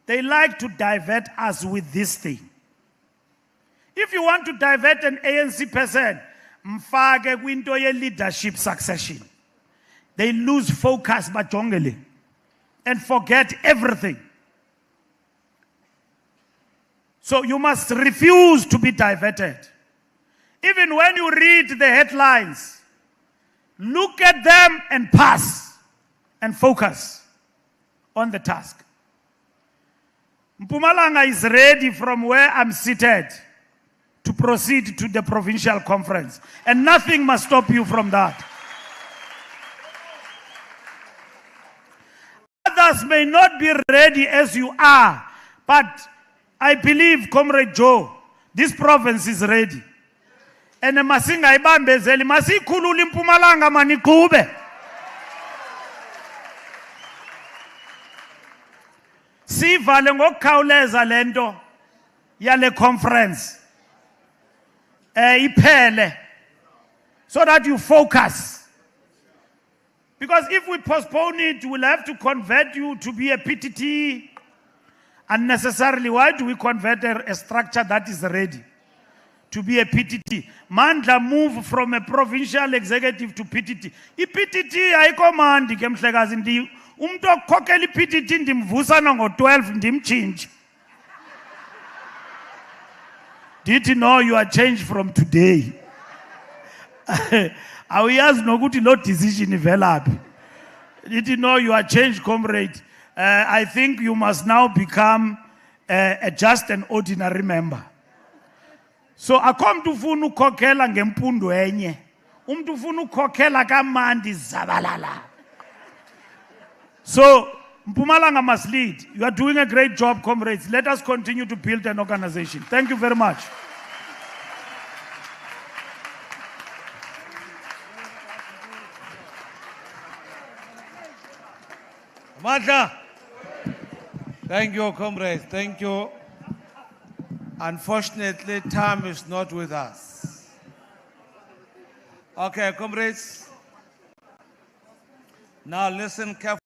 they like to divert us with this thing. If you want to divert an ANC person, mfake kwinto ye leadership succession. They lose focus bajongele and forget everything. So you must refuse to be diverted. Even when you read the headlines, look at them and pass and focus on the task. Mpumalanga is ready from where I'm seated to proceed to the provincial conference, and nothing must stop you from that. Others may not be ready as you are, but I believe, Comrade Joe, this province is ready. And masinga ibambezeli masikhulula Mpumalanga maniqhube. Sivale ngokukhawuleza lento yale conference iphele, so that you focus. Because if we postpone it, we'll have to convert you to be a PTT unnecessarily. Why do we convert a structure that is ready to be a PTT? Mandla move from a provincial executive to PTT. PTT ayikomandi ke mhlekazi, ndi umuntu okhokhela iPTT ndimvusana ngo-12 ndimchinje. Did you know you are changed from today? Awuyazi nokuthi lo decision ivelaphi. Did you know you are changed, comrade? I think you must now become just an ordinary member. So akho mntu ufuna ukhokhela ngempundo enye. Umuntu ufuna ukhokhela kamandi zabalala. So Mpumalanga must lead. You are doing a great job, comrades. Let us continue to build an organization. Thank you very much. Madla. Thank you, comrades. Thank you. Unfortunately, time is not with us. Okay, comrades. Now listen carefully.